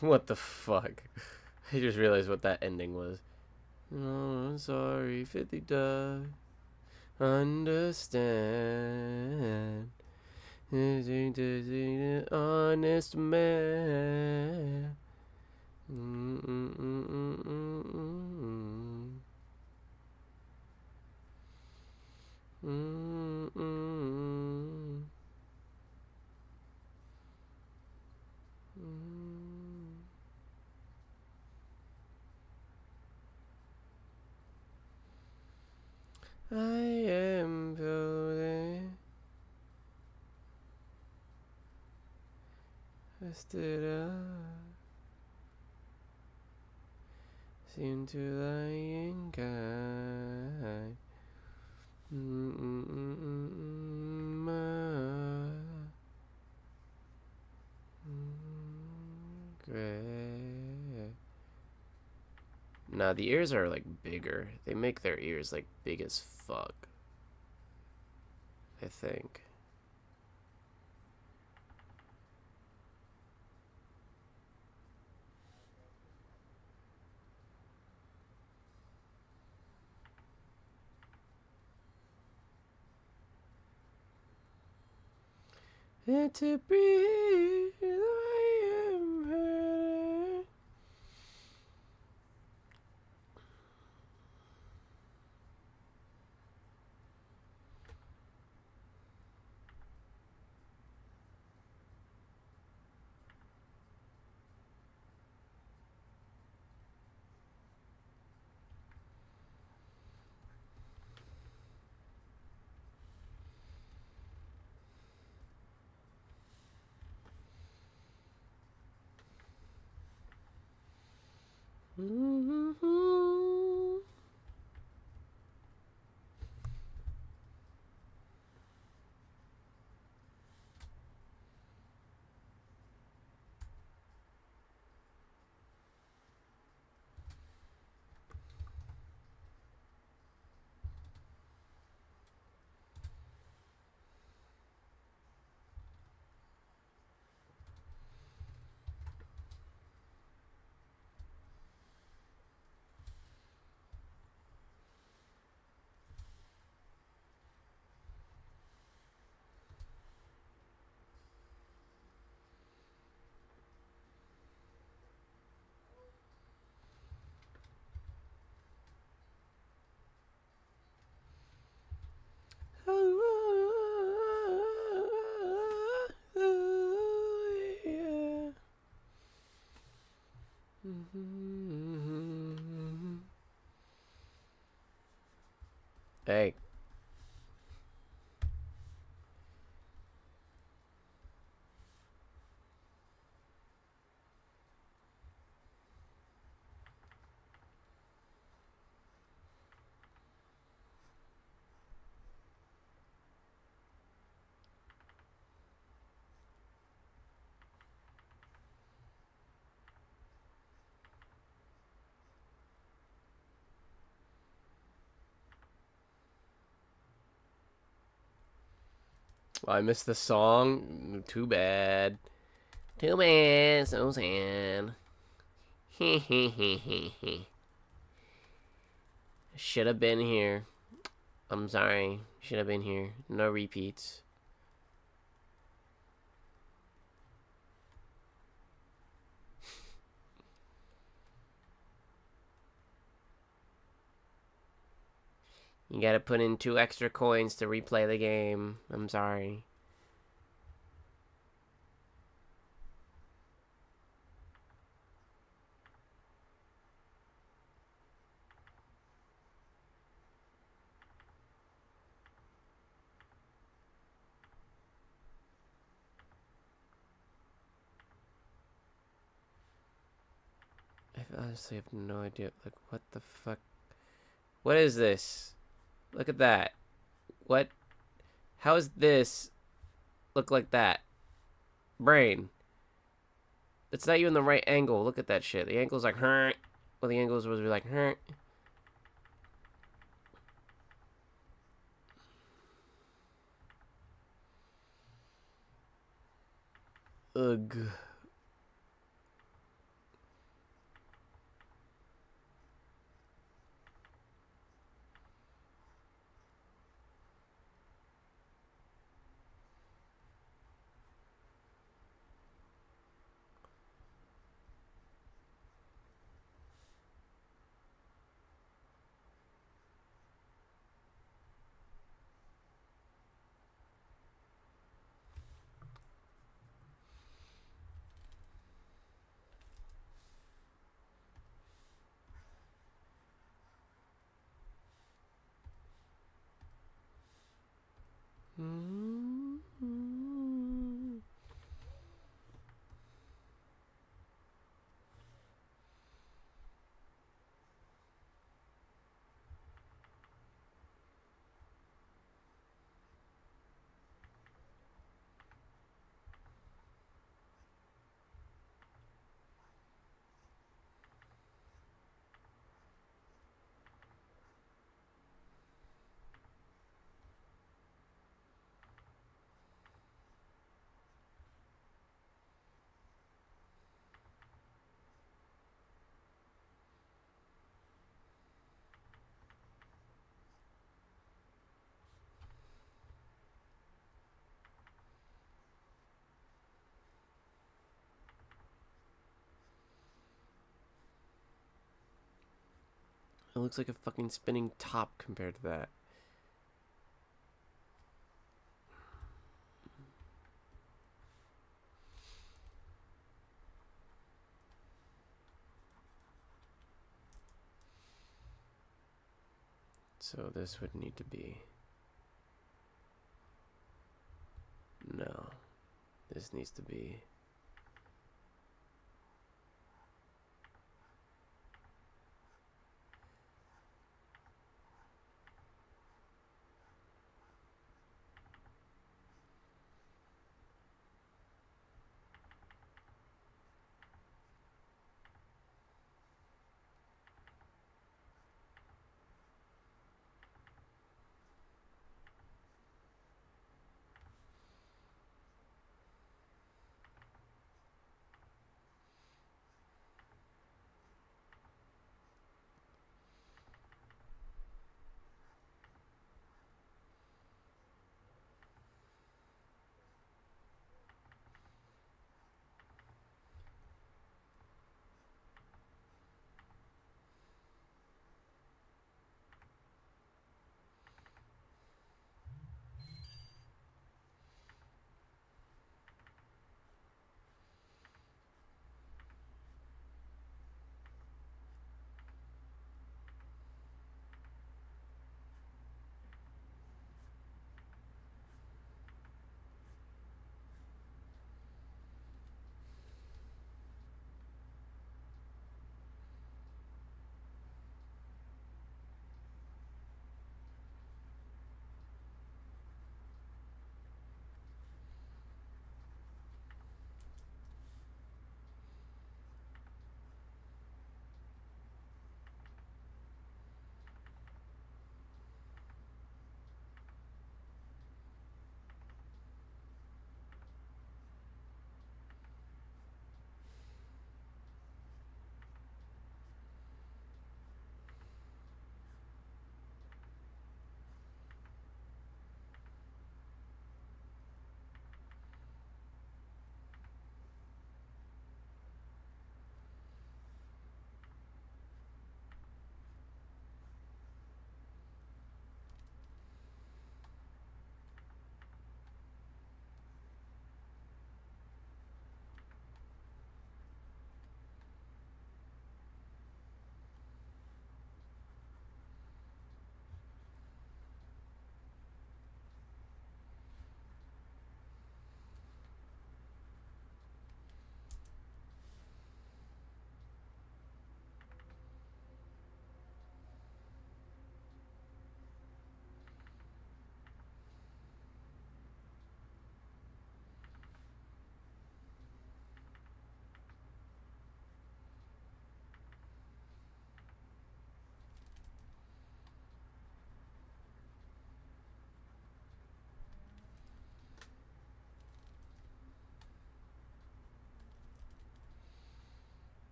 What the fuck? I just realized what that ending was. Oh, I'm sorry, 50 does understand. Isn't an honest man. I am floating. I stood up. Seem to lying kind. Great. Nah, the ears are like bigger. They make their ears like big as fuck. I think. And to breathe, I am hurting. Hey. I missed the song. Too bad. Too bad. So sad. Should have been here. I'm sorry. Should have been here. No repeats. You gotta put in 2 extra coins to replay the game. I'm sorry. I honestly have no idea. Like, what the fuck? What is this? Look at that. What? How is this look like that? Brain. It's not even the right angle. Look at that shit. The angle's like, hurt. Well, the angle's supposed to be like, hurt. Ugh. It looks like a fucking spinning top compared to that. So this would need to be... No. This needs to be...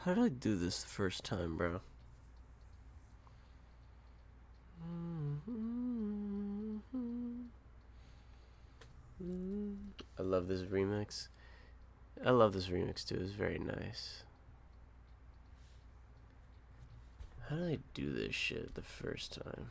How did I do this the first time, bro? I love this remix. I love this remix too. It's very nice. How did I do this shit the first time?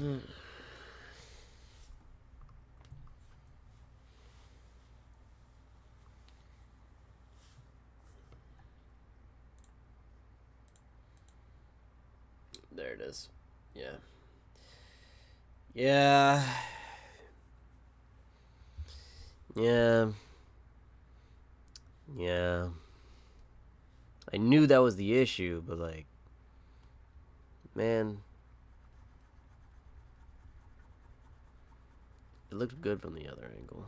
There it is. Yeah. Yeah. Yeah. Yeah. I knew that was the issue, but like, man, it looked good from the other angle.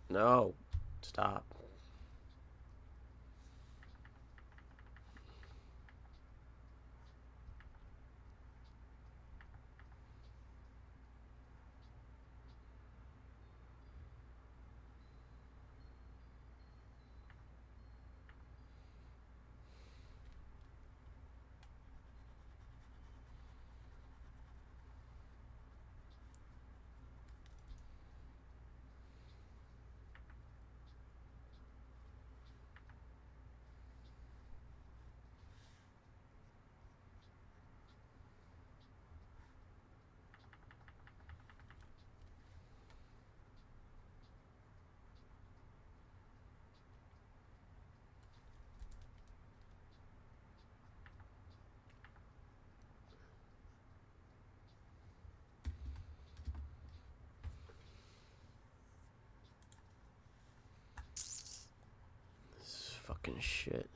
No. Stop. This is fucking shit.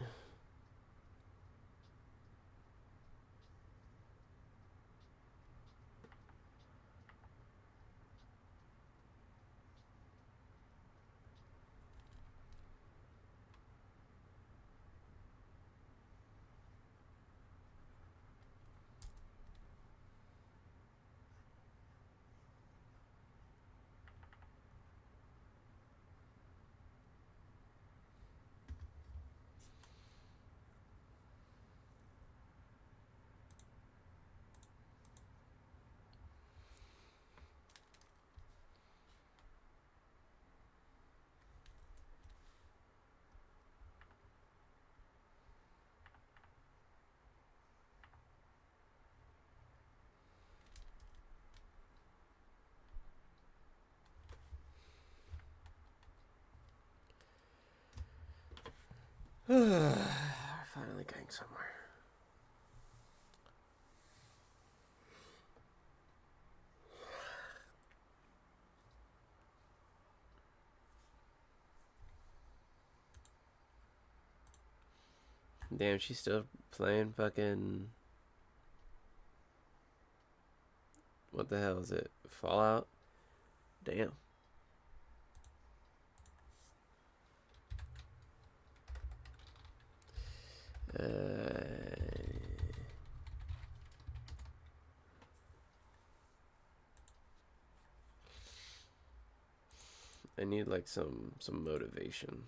We're finally getting somewhere. Damn, she's still playing fucking. What the hell is it? Fallout? Damn. I need like some motivation.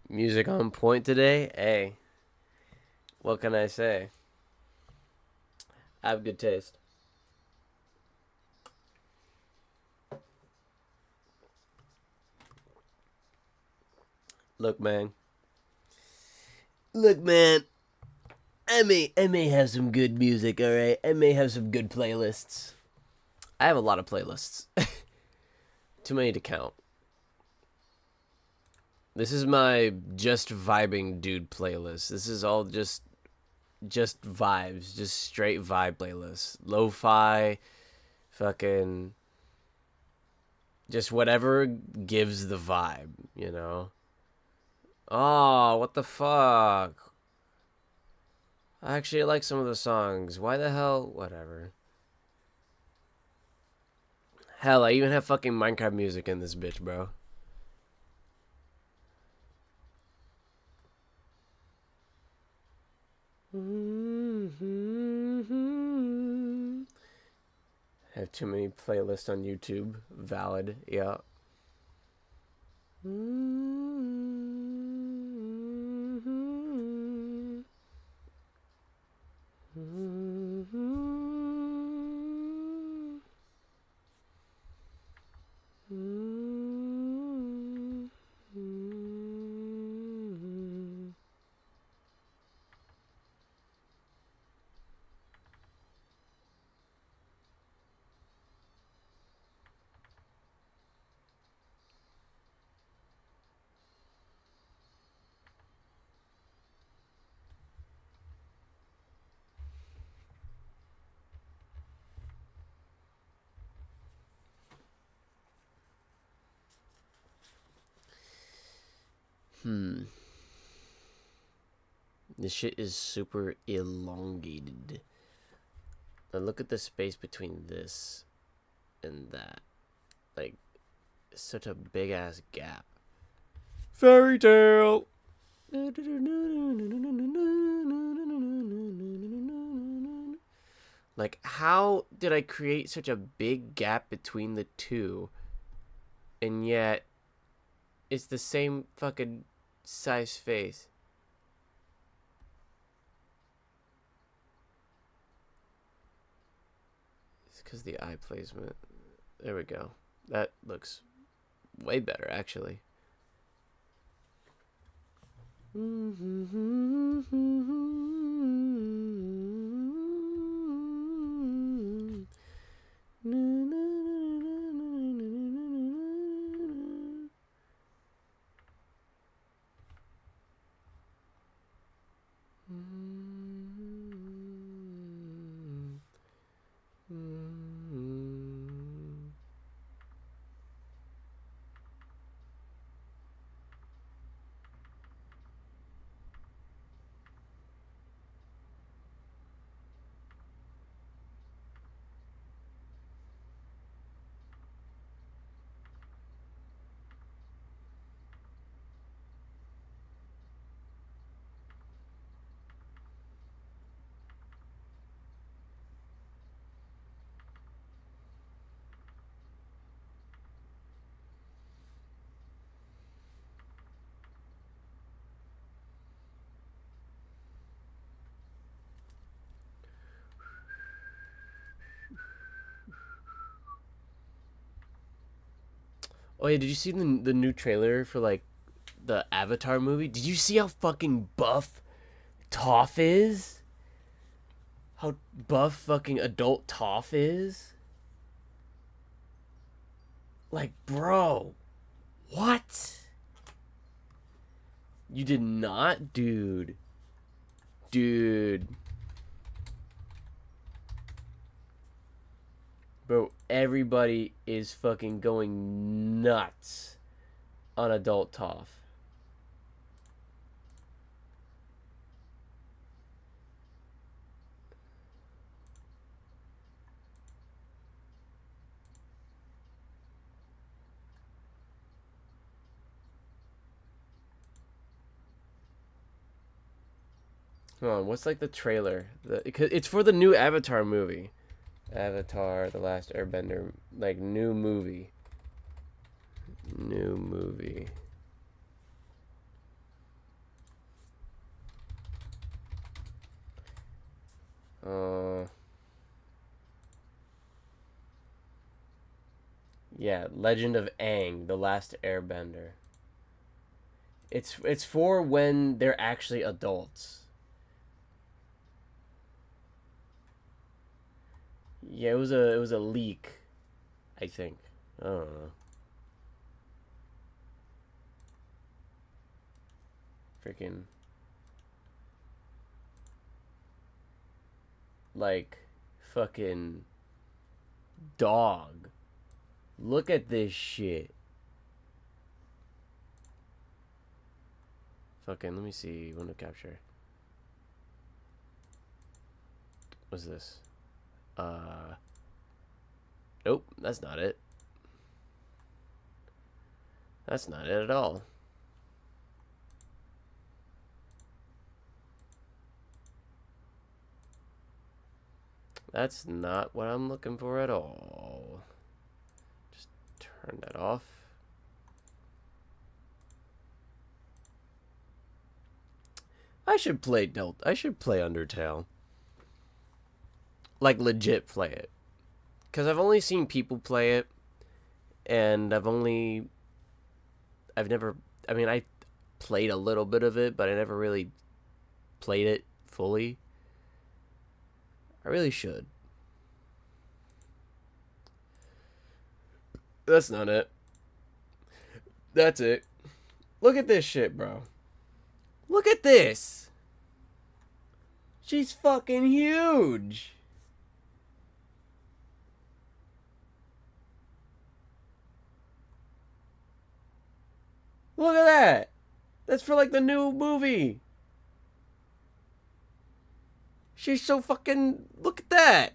Music on point today. Hey, what can I say? I have good taste. Look, man. Look, man. I may have some good music, alright? I may have some good playlists. I have a lot of playlists. Too many to count. This is my just vibing dude playlist. This is all just vibes, just straight vibe playlist. Lo-fi, fucking just whatever gives the vibe, you know? Oh, what the fuck? I actually like some of the songs. Why the hell? Whatever. Hell, I even have fucking Minecraft music in this bitch, bro. Have too many playlists on YouTube. Valid, yeah. This shit is super elongated. Now look at the space between this and that. Like, such a big ass gap. Fairy tale. Like, how did I create such a big gap between the two, and yet it's the same fucking size face? It's because the eye placement. There we go. That looks way better, actually. Oh yeah, did you see the new trailer for like the Avatar movie? Did you see how fucking buff Toph is? How buff fucking adult Toph is? Like, bro, what? You did not, dude. Dude. Bro, everybody is fucking going nuts on adult Toph. Hold on, what's like the trailer? It's for the new Avatar movie. Avatar, The Last Airbender, like new movie. New movie. Yeah, Legend of Aang, The Last Airbender. It's for when they're actually adults. Yeah, it was a leak, I think. I don't know. Freaking like fucking dog. Look at this shit. Fucking, let me see. Window capture. What's this? Nope, that's not it. That's not it at all. That's not what I'm looking for at all. Just turn that off. I should play Undertale. Like, legit play it. Because I've only seen people play it. And I played a little bit of it, but I never really played it fully. I really should. That's not it. That's it. Look at this shit, bro. Look at this. She's fucking huge. Look at that. That's for like the new movie. She's so fucking... Look at that.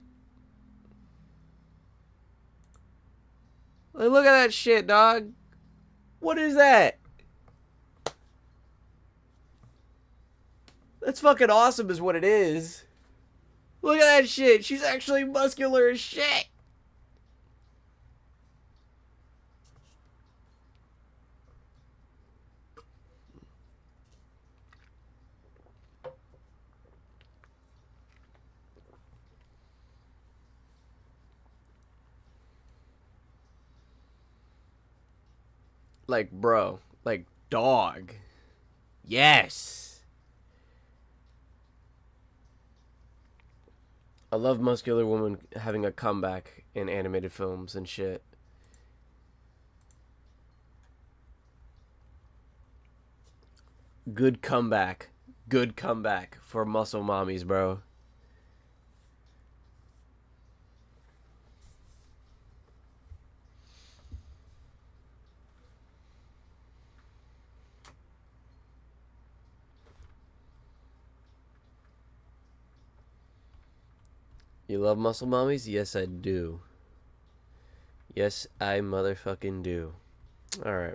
Like, look at that shit, dog. What is that? That's fucking awesome is what it is. Look at that shit. She's actually muscular as shit. Like, bro. Like, dog. Yes. I love muscular women having a comeback in animated films and shit. Good comeback. Good comeback for muscle mommies, bro. You love muscle mommies? Yes, I do. Yes, I motherfucking do. Alright.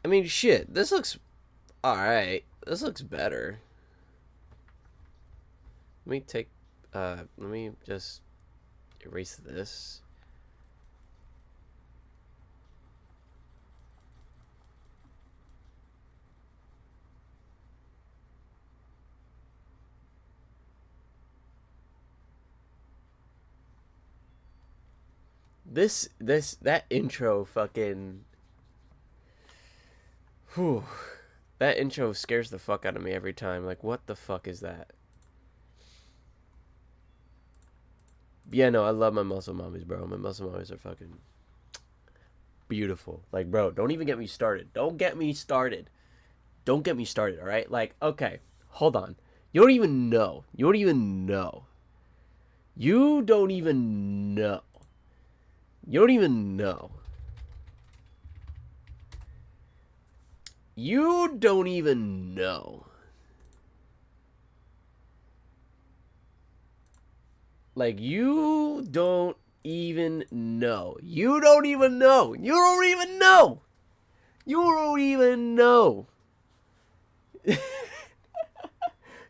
I mean, shit. This looks... Alright. This looks better. Let me take... let me just erase this. That intro fucking... Whew. That intro scares the fuck out of me every time. Like, what the fuck is that? Yeah, no, I love my muscle mommies, bro. My muscle mommies are fucking beautiful. Like, bro, don't even get me started. Don't get me started. Don't get me started, alright? Like, okay, hold on. You don't even know. You don't even know. You don't even know. You don't even know. You don't even know. Like, you don't even know. You don't even know. You don't even know. You don't even know.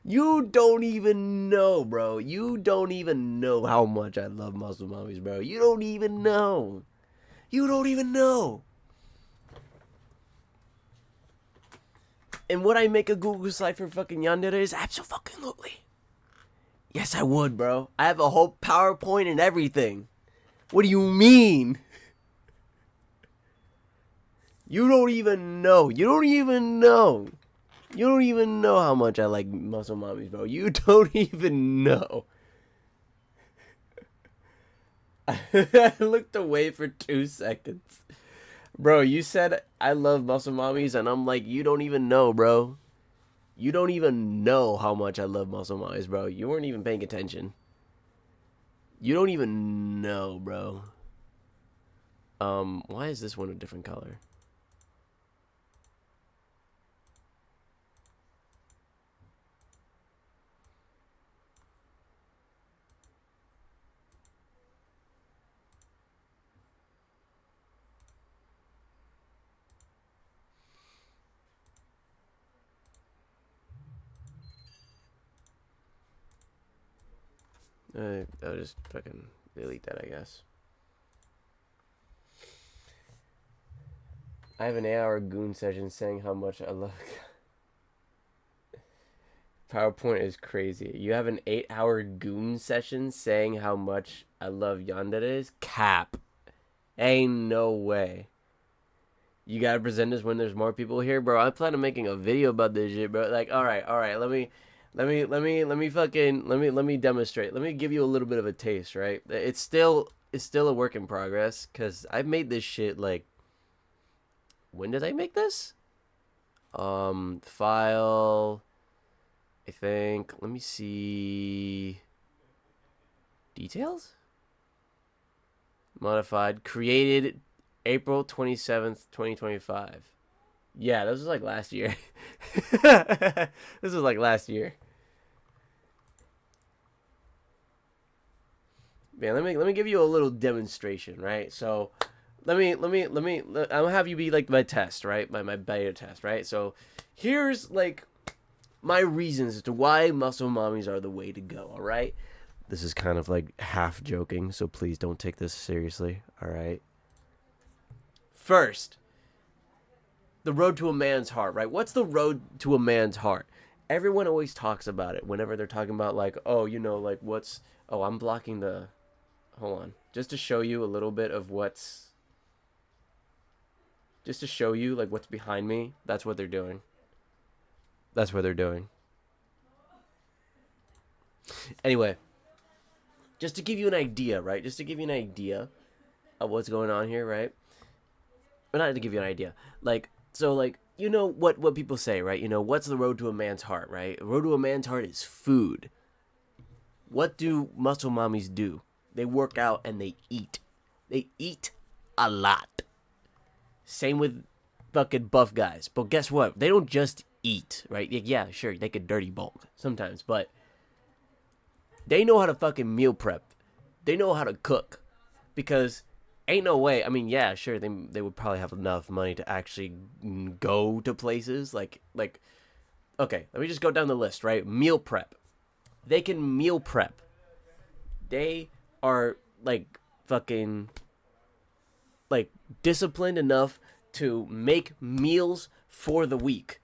You don't even know, bro. You don't even know how much I love muscle mommies, bro. You don't even know. You don't even know. And would I make a Google slide for fucking yandere? Is absolutely. Yes, I would, bro. I have a whole PowerPoint and everything. What do you mean? You don't even know. You don't even know. You don't even know how much I like muscle mommies, bro. You don't even know. I looked away for 2 seconds. Bro, you said I love muscle mommies, and I'm like, you don't even know, bro. You don't even know how much I love muscle mommies, bro. You weren't even paying attention. You don't even know, bro. Why is this one a different color? I'll just fucking delete that, I guess. I have an 8-hour goon session saying how much I love. PowerPoint is crazy. You have an 8-hour goon session saying how much I love Yandere? Cap. Ain't no way. You gotta present this when there's more people here, bro. I plan on making a video about this shit, bro. Like, all right. Let me demonstrate. Let me give you a little bit of a taste, right? It's still a work in progress, cause I've made this shit like. When did I make this? File. I think. Let me see. Details. Modified. Created April 27th, 2025. Yeah, this was like last year. This was like last year. Man, let me give you a little demonstration, right? So, I'm gonna have you be like my test, right? My beta test, right? So, here's like my reasons as to why muscle mommies are the way to go, all right? This is kind of like half joking, so please don't take this seriously, all right? First, the road to a man's heart, right? What's the road to a man's heart? Everyone always talks about it whenever they're talking about like, oh, you know, like what's, oh, I'm blocking the, hold on, just to show you a little bit of what's, just to show you like what's behind me. That's what they're doing. That's what they're doing. Anyway, just to give you an idea, right? Just to give you an idea of what's going on here, right? Or not to give you an idea. Like, so like, you know what people say, right? You know, what's the road to a man's heart, right? The road to a man's heart is food. What do muscle mommies do? They work out and they eat. They eat a lot. Same with fucking buff guys. But guess what? They don't just eat, right? Yeah, sure, they could dirty bulk sometimes, but they know how to fucking meal prep. They know how to cook. Because ain't no way. I mean, yeah, sure, they would probably have enough money to actually go to places. Like, okay, let me just go down the list, right? Meal prep. They can meal prep. They are, like, fucking, like, disciplined enough to make meals for the week.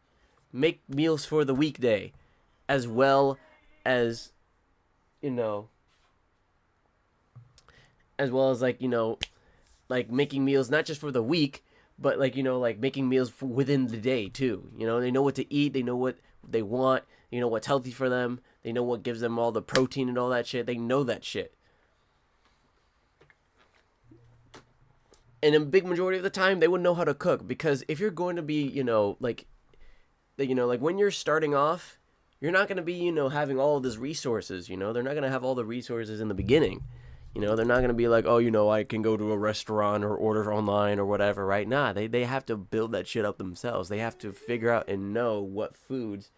Make meals for the weekday. As well as, you know, like, you know, like making meals not just for the week, but like, you know, like making meals for within the day too. You know, they know what to eat, they know what they want, you know what's healthy for them, they know what gives them all the protein and all that shit. They know that shit. And a big majority of the time they would know how to cook, because if you're going to be, you know, like when you're starting off, you're not going to be, you know, having all of these resources, you know. They're not going to have all the resources in the beginning. You know, they're not going to be like, oh, you know, I can go to a restaurant or order online or whatever, right? Nah, they have to build that shit up themselves. They have to figure out and know what foods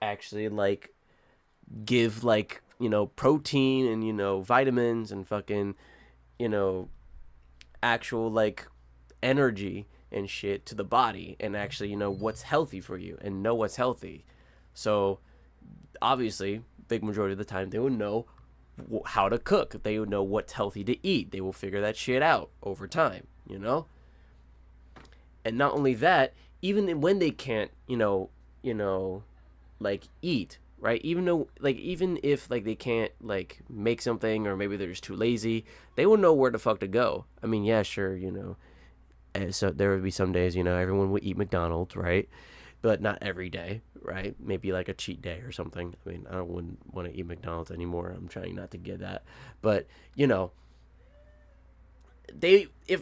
actually, like, give, like, you know, protein and, you know, vitamins and fucking, you know, actual, like, energy and shit to the body, and actually, you know, what's healthy for you and know what's healthy. So, obviously, big majority of the time, they would know how to cook. They would know what's healthy to eat. They will figure that shit out over time, you know? And not only that, even when they can't, you know, like, eat, right? Even if, like, they can't, like, make something, or maybe they're just too lazy, they will know where the fuck to go. I mean, yeah, sure, you know, And so there would be some days, you know, everyone would eat McDonald's, right? But not every day, right? Maybe like a cheat day or something. I mean, wouldn't want to eat McDonald's anymore. I'm trying not to get that. But, you know,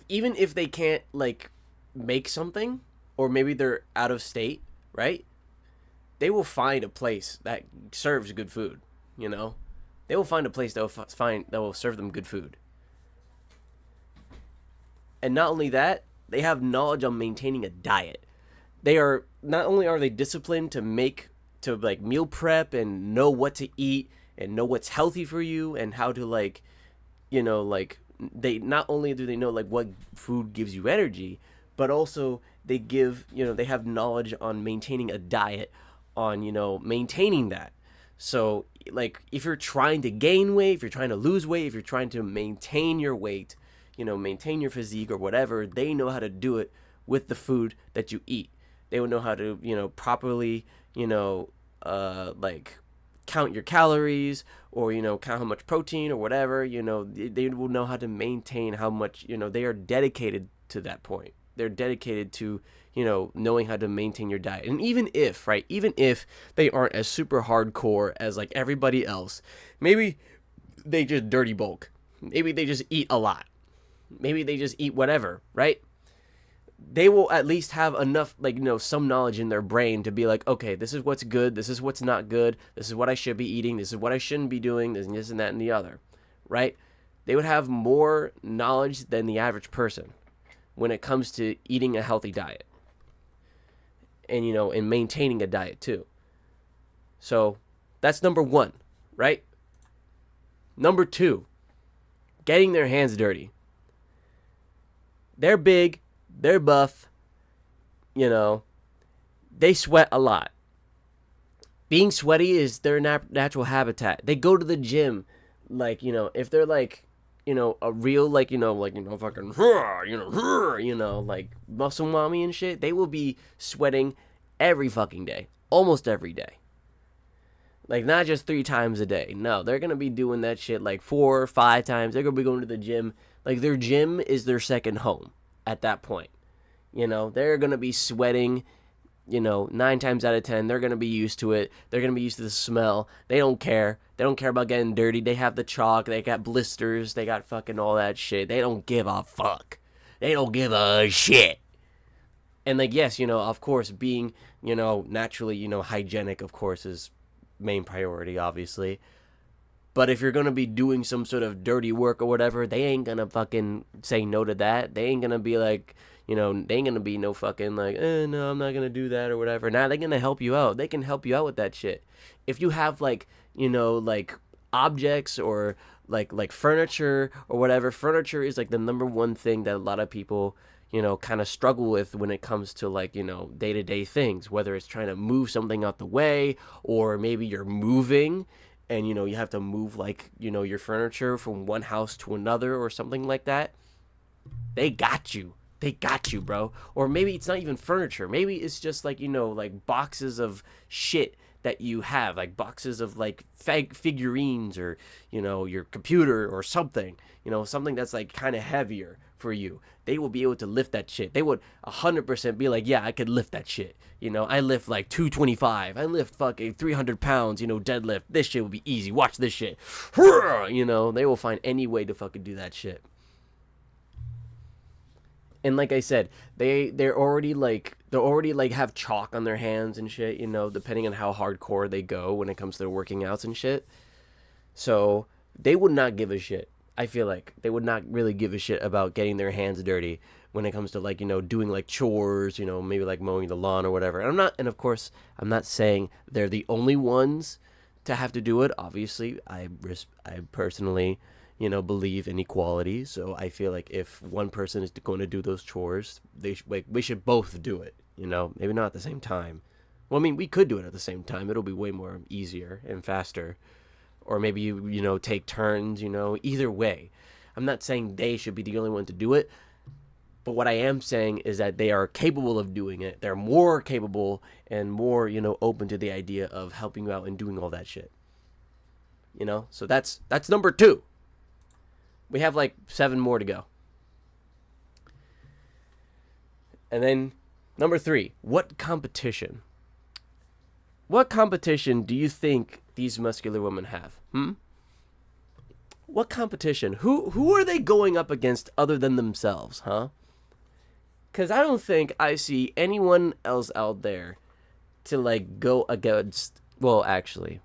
even if they can't like make something, or maybe they're out of state, right? They will find a place that serves good food, you know? They will find a place that will serve them good food. And not only that, they have knowledge on maintaining a diet. They are not only are they disciplined to like meal prep and know what to eat and know what's healthy for you and how to like, you know, like they not only do they know like what food gives you energy, but also they have knowledge on maintaining a diet, on, you know, maintaining that. So like if you're trying to gain weight, if you're trying to lose weight, if you're trying to maintain your weight, you know, maintain your physique or whatever, they know how to do it with the food that you eat. They would know how to, you know, properly, you know, like count your calories, or, you know, count how much protein or whatever, you know, they will know how to maintain how much, you know, they are dedicated to that point. They're dedicated to, you know, knowing how to maintain your diet. And even if, right, even if they aren't as super hardcore as like everybody else, maybe they just dirty bulk. Maybe they just eat a lot. Maybe they just eat whatever, right? They will at least have enough, like, you know, some knowledge in their brain to be like, okay, this is what's good, this is what's not good, this is what I should be eating, this is what I shouldn't be doing, this and that and the other, right? They would have more knowledge than the average person when it comes to eating a healthy diet. And, you know, and maintaining a diet too. So that's number one, right? Number two, getting their hands dirty. They're big, they're buff, you know, they sweat a lot. Being sweaty is their natural habitat. They go to the gym, like, you know, if they're like, you know, a real, like, fucking, like muscle mommy and shit, they will be sweating every fucking day, almost every day. Like, not just 3 times a day. No, they're going to be doing that shit like 4 or 5 times. They're going to be going to the gym. Like, their gym is their second home at that point. You know, they're going to be sweating, you know, 9 times out of 10. They're going to be used to it. They're going to be used to the smell. They don't care. They don't care about getting dirty. They have the chalk. They got blisters. They got fucking all that shit. They don't give a fuck. They don't give a shit. And, like, yes, you know, of course, being, you know, naturally, you know, hygienic, of course, is main priority, obviously. But if you're going to be doing some sort of dirty work or whatever, they ain't going to fucking say no to that. They ain't going to be like, you know, they ain't going to be no fucking like, no, I'm not going to do that or whatever. Nah, they're going to help you out. They can help you out with that shit. If you have like, you know, like objects or like furniture or whatever, furniture is like the number one thing that a lot of people, you know, kind of struggle with when it comes to like, you know, day-to-day things, whether it's trying to move something out the way, or maybe you're moving and, you know, you have to move like, you know, your furniture from one house to another or something like that. They got you. They got you, bro. Or maybe it's not even furniture. Maybe it's just like, you know, like boxes of shit that you have, like boxes of like figurines, or, you know, your computer or something, you know, something that's like kind of heavier for you. They will be able to lift that shit. They would 100% be like, yeah, I could lift that shit. You know, I lift like 225. I lift fucking 300 pounds, you know, deadlift. This shit will be easy. Watch this shit. You know, they will find any way to fucking do that shit. And like I said, they're already like have chalk on their hands and shit, you know, depending on how hardcore they go when it comes to their working outs and shit. So they would not give a shit. I feel like they would not really give a shit about getting their hands dirty when it comes to like, you know, doing like chores, you know, maybe like mowing the lawn or whatever. And of course, I'm not saying they're the only ones to have to do it. Obviously, I personally, you know, believe in equality. So I feel like if one person is going to do those chores, we should both do it, you know, maybe not at the same time. Well, I mean, we could do it at the same time. It'll be way more easier and faster. Or maybe you know, take turns, you know, either way. I'm not saying they should be the only one to do it. But what I am saying is that they are capable of doing it. They're more capable and more, you know, open to the idea of helping you out and doing all that shit. You know, so that's number 2. We have like 7 more to go. And then number 3, what competition? What competition do you think these muscular women have? What competition? Who are they going up against other than themselves, huh? Because I don't think I see anyone else out there to, like, go against... Well, actually,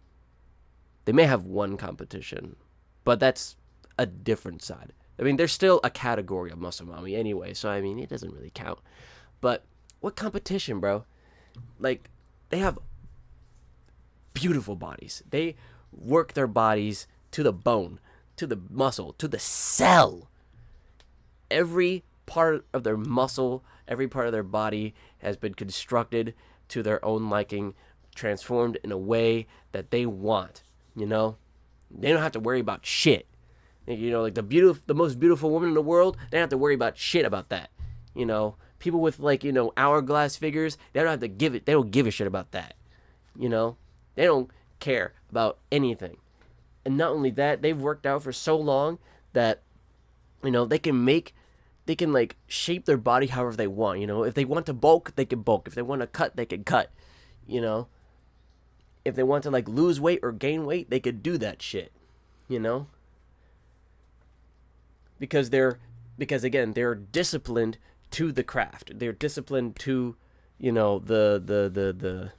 they may have one competition, but that's a different side. I mean, there's still a category of muscle mommy anyway, so, I mean, it doesn't really count. But what competition, bro? Like, they have beautiful bodies. They work their bodies to the bone, to the muscle, to the cell. Every part of their muscle, every part of their body has been constructed to their own liking, transformed in a way that they want, you know? They don't have to worry about shit. You know, like the most beautiful woman in the world, they don't have to worry about shit about that. You know, people with, like, you know, hourglass figures, they don't give a shit about that. You know, they don't care about anything. And not only that, they've worked out for so long that, you know, they can like shape their body however they want. You know, if they want to bulk, they can bulk. If they want to cut, they can cut. You know, if they want to, like, lose weight or gain weight, they could do that shit. You know, because again, they're disciplined to the craft. They're disciplined to, you know, the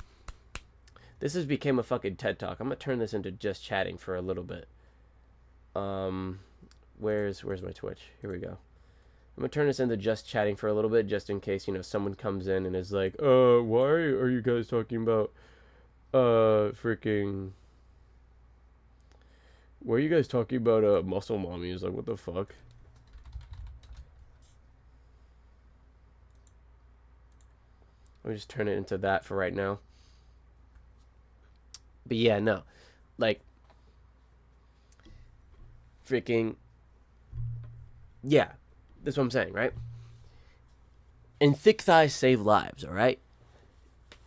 this has become a fucking TED Talk. I'm gonna turn this into just chatting for a little bit. Where's my Twitch? Here we go. I'm gonna turn this into just chatting for a little bit, just in case, you know, someone comes in and is like, why are you guys talking about, freaking... Why are you guys talking about, muscle mommies? Like, what the fuck? Let me just turn it into that for right now. But yeah, no. Like, freaking... Yeah, that's what I'm saying, right? And thick thighs save lives, alright?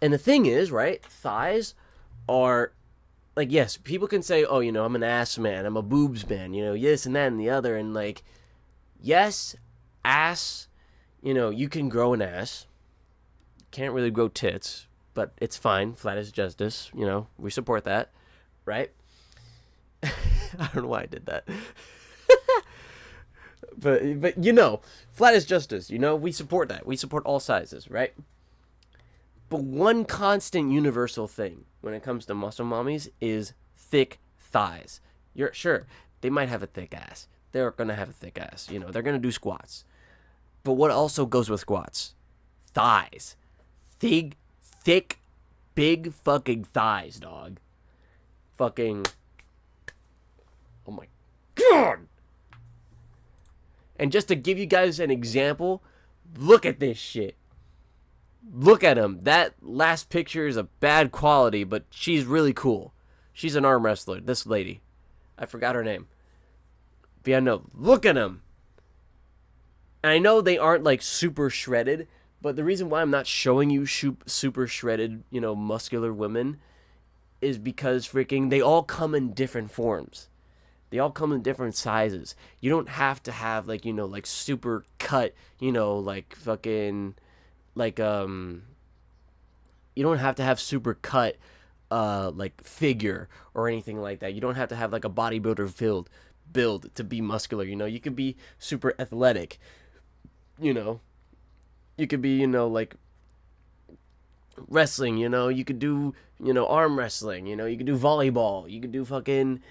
And the thing is, right, thighs are... Like, yes, people can say, oh, you know, I'm an ass man, I'm a boobs man, you know, this and that and the other. And, like, yes, ass, you know, you can grow an ass. Can't really grow tits, but it's fine. Flat is justice, you know, we support that, right? I don't know why I did that. but you know, flat is justice, you know, we support that. We support all sizes, right? But one constant universal thing when it comes to muscle mommies is thick thighs. You're sure they might have a thick ass. They're gonna have a thick ass. You know, they're gonna do squats. But what also goes with squats? Thighs. Thick, big fucking thighs, dog. Fucking. Oh my god. And just to give you guys an example, look at this shit. Look at him. That last picture is a bad quality, but she's really cool. She's an arm wrestler, this lady. I forgot her name. But yeah, no, look at him. And I know they aren't, like, super shredded, but the reason why I'm not showing you super shredded, you know, muscular women is because freaking they all come in different forms. They all come in different sizes. You don't have to have, like, you know, like, super cut, you know, like, fucking... Like, you don't have to have super cut, like, figure or anything like that. You don't have to have, like, a bodybuilder build to be muscular, you know. You could be super athletic, you know. You could be, you know, like, wrestling, you know. You could do, you know, arm wrestling, you know. You could do volleyball. You could do fucking,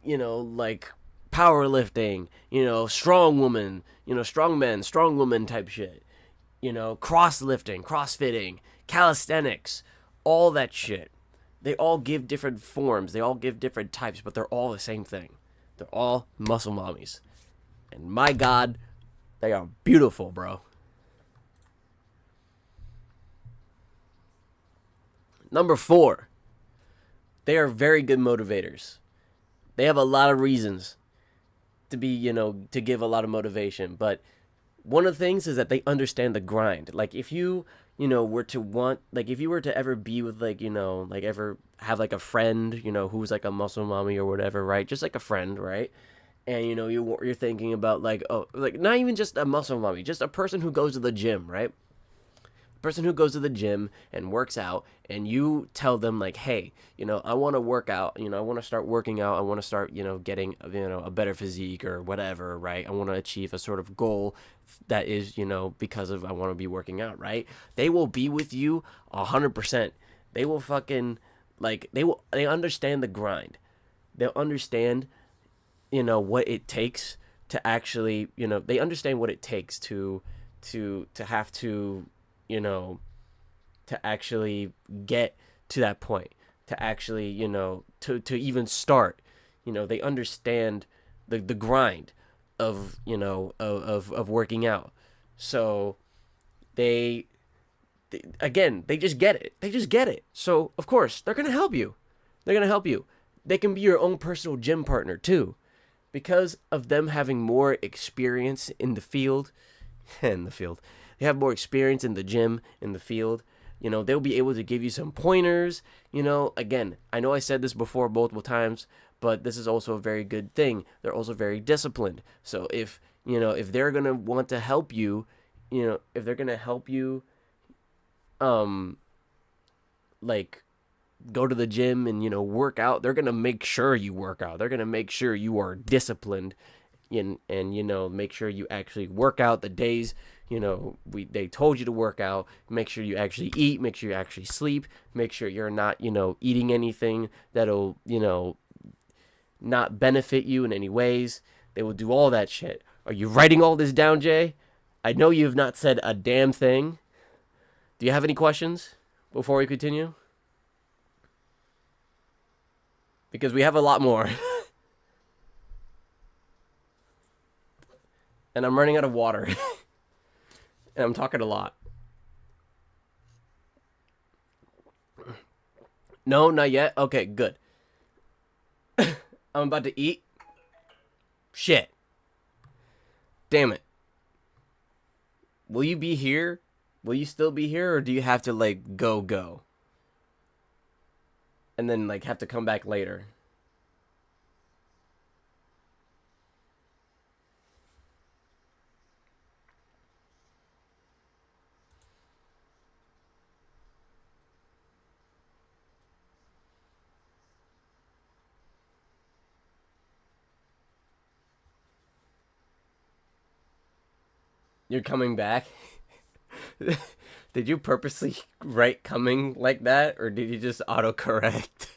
you know, like, powerlifting, you know, strong woman, you know, strong men, strong woman type shit. You know, cross-lifting, crossfitting, calisthenics, all that shit. They all give different forms. They all give different types, but they're all the same thing. They're all muscle mommies. And my God, they are beautiful, bro. Number 4. They are very good motivators. They have a lot of reasons to be, you know, to give a lot of motivation, but... One of the things is that they understand the grind. Like, if you, you know, were to want, like, if you were to ever be with, like, you know, like, ever have, like, a friend, you know, who's, like, a muscle mommy or whatever, right? Just, like, a friend, right? And, you know, you're thinking about, like, oh, like, not even just a muscle mommy, just a person who goes to the gym, right? person who goes to the gym and works out, and you tell them like, hey, I want to work out, I want to start working out, I want to start, getting, a better physique or whatever, right? I want to achieve a sort of goal that is, because of I want to be working out, right? They will be with you 100%. They will fucking, like, they understand the grind. They'll understand, what it takes to actually, they understand what it takes to have to, you know, to actually get to that point, to actually, to even start. They understand the grind of, of working out. So they, again, they just get it. They just get it. So, of course, they're going to help you. They're going to help you. They can be your own personal gym partner, too. Because of them having more experience in the field, in the field, they have more experience in the gym, in the field. They'll be able to give you some pointers. Again, I know I said this before multiple times, but this is also a very good thing. They're also very disciplined. So if they're going to want to help you, if they're going to help you, um, like, go to the gym and, work out, they're going to make sure you work out. They're going to make sure you are disciplined and make sure you actually work out the days they told you to work out. Make sure you actually eat, make sure you actually sleep, make sure you're not eating anything that'll not benefit you in any ways. They will do all that shit. Are you writing all this down, Jay? I know you have not said a damn thing. Do you have any questions before we continue? Because we have a lot more. And I'm running out of water. And I'm talking a lot. No, not yet? Okay, good. I'm about to eat. Shit. Damn it. Will you be here? Will you still be here? Or do you have to, like, go? And then, like, have to come back later? You're coming back? Did you purposely write coming like that? Or did you just autocorrect?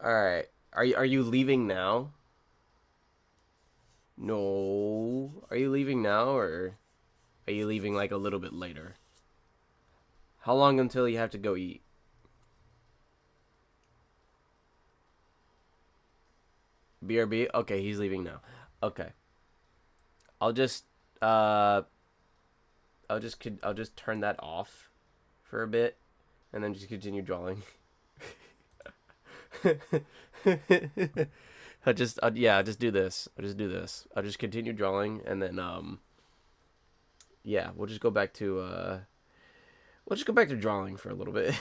Alright. Are you leaving now? No. Are you leaving now, or are you leaving like a little bit later? How long until you have to go eat? BRB? Okay, he's leaving now. Okay. I'll just uh I'll just turn that off for a bit and then just continue drawing. I'll just do this. I'll just continue drawing and then yeah, we'll just go back to drawing for a little bit.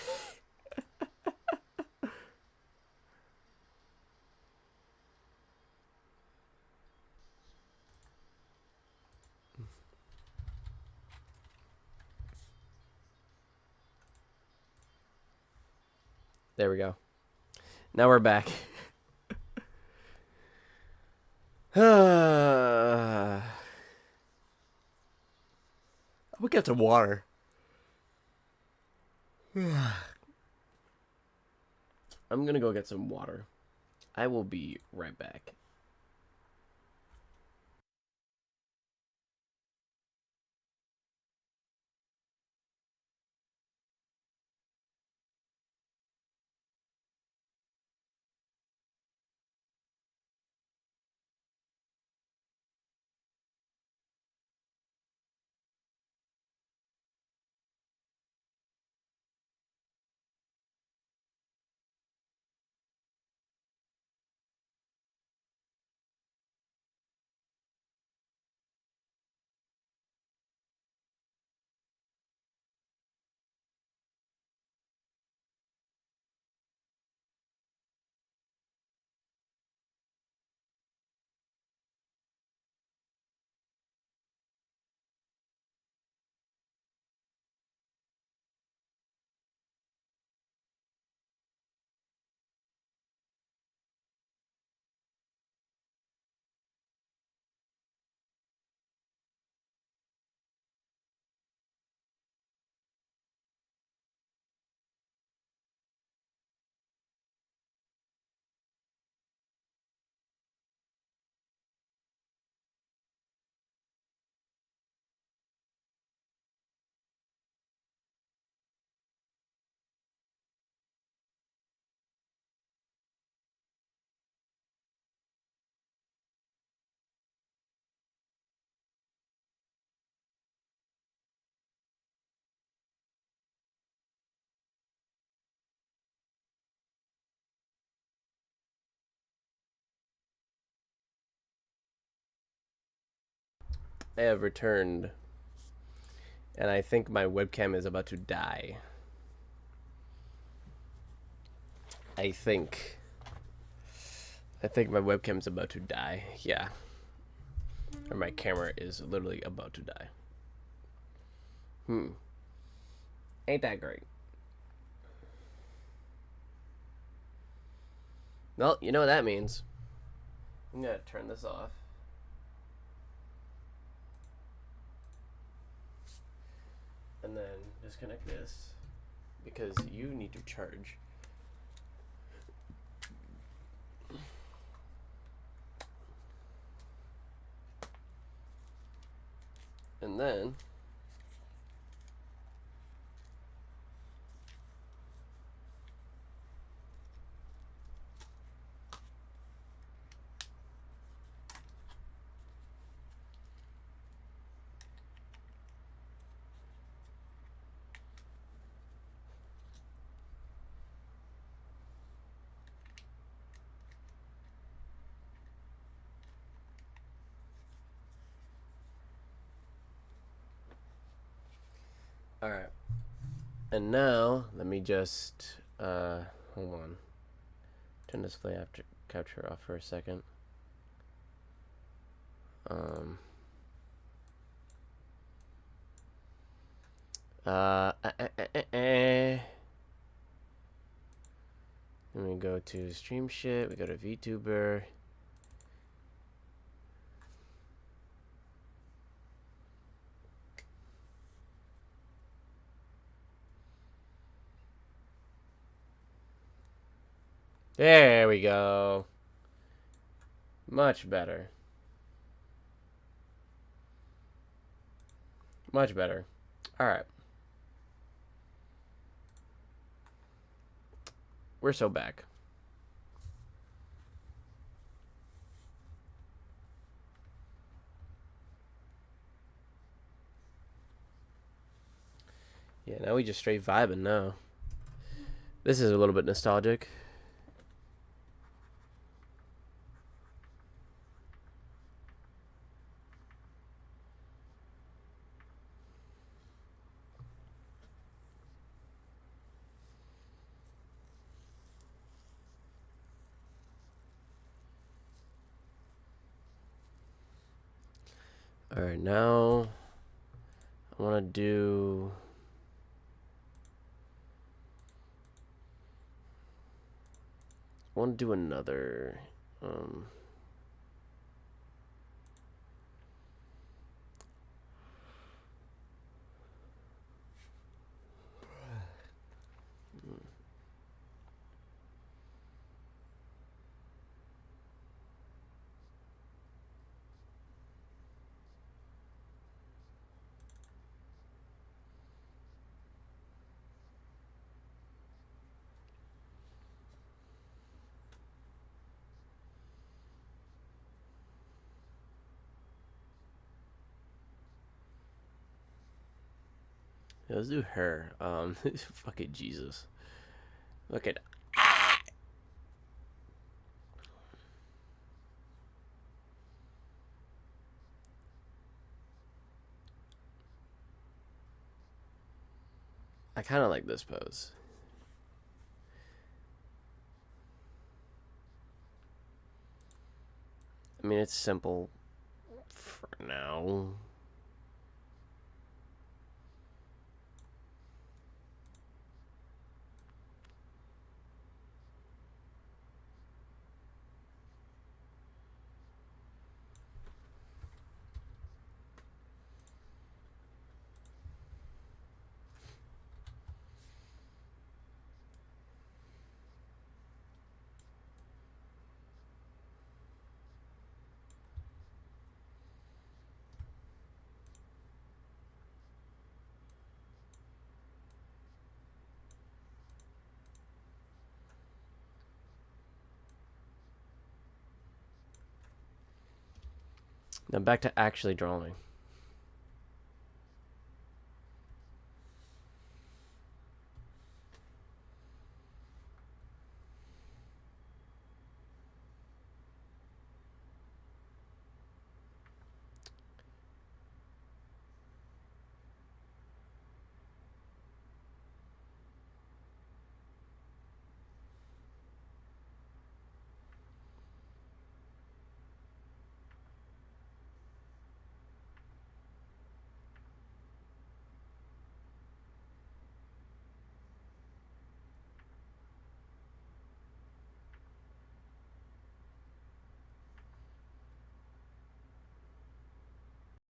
There we go. Now we're back. We got some water. I'm gonna go get some water. I will be right back. I have returned. And I think my webcam is about to die. I think my webcam's about to die. Yeah. Or my camera is literally about to die. Ain't that great? Well, you know what that means. I'm gonna turn this off. And then disconnect this because you need to charge. And then all right. And now let me just hold on. Turn this display after capture off for a second. Then we go to stream shit. We go to VTuber. There we go. Much better. Much better. All right. We're so back. Yeah, now we just straight vibing now. This is a little bit nostalgic. All right, now I want to do another yeah, let's do her. Fucking Jesus. Look at I kind of like this pose. I mean, it's simple for now. Now back to actually drawing.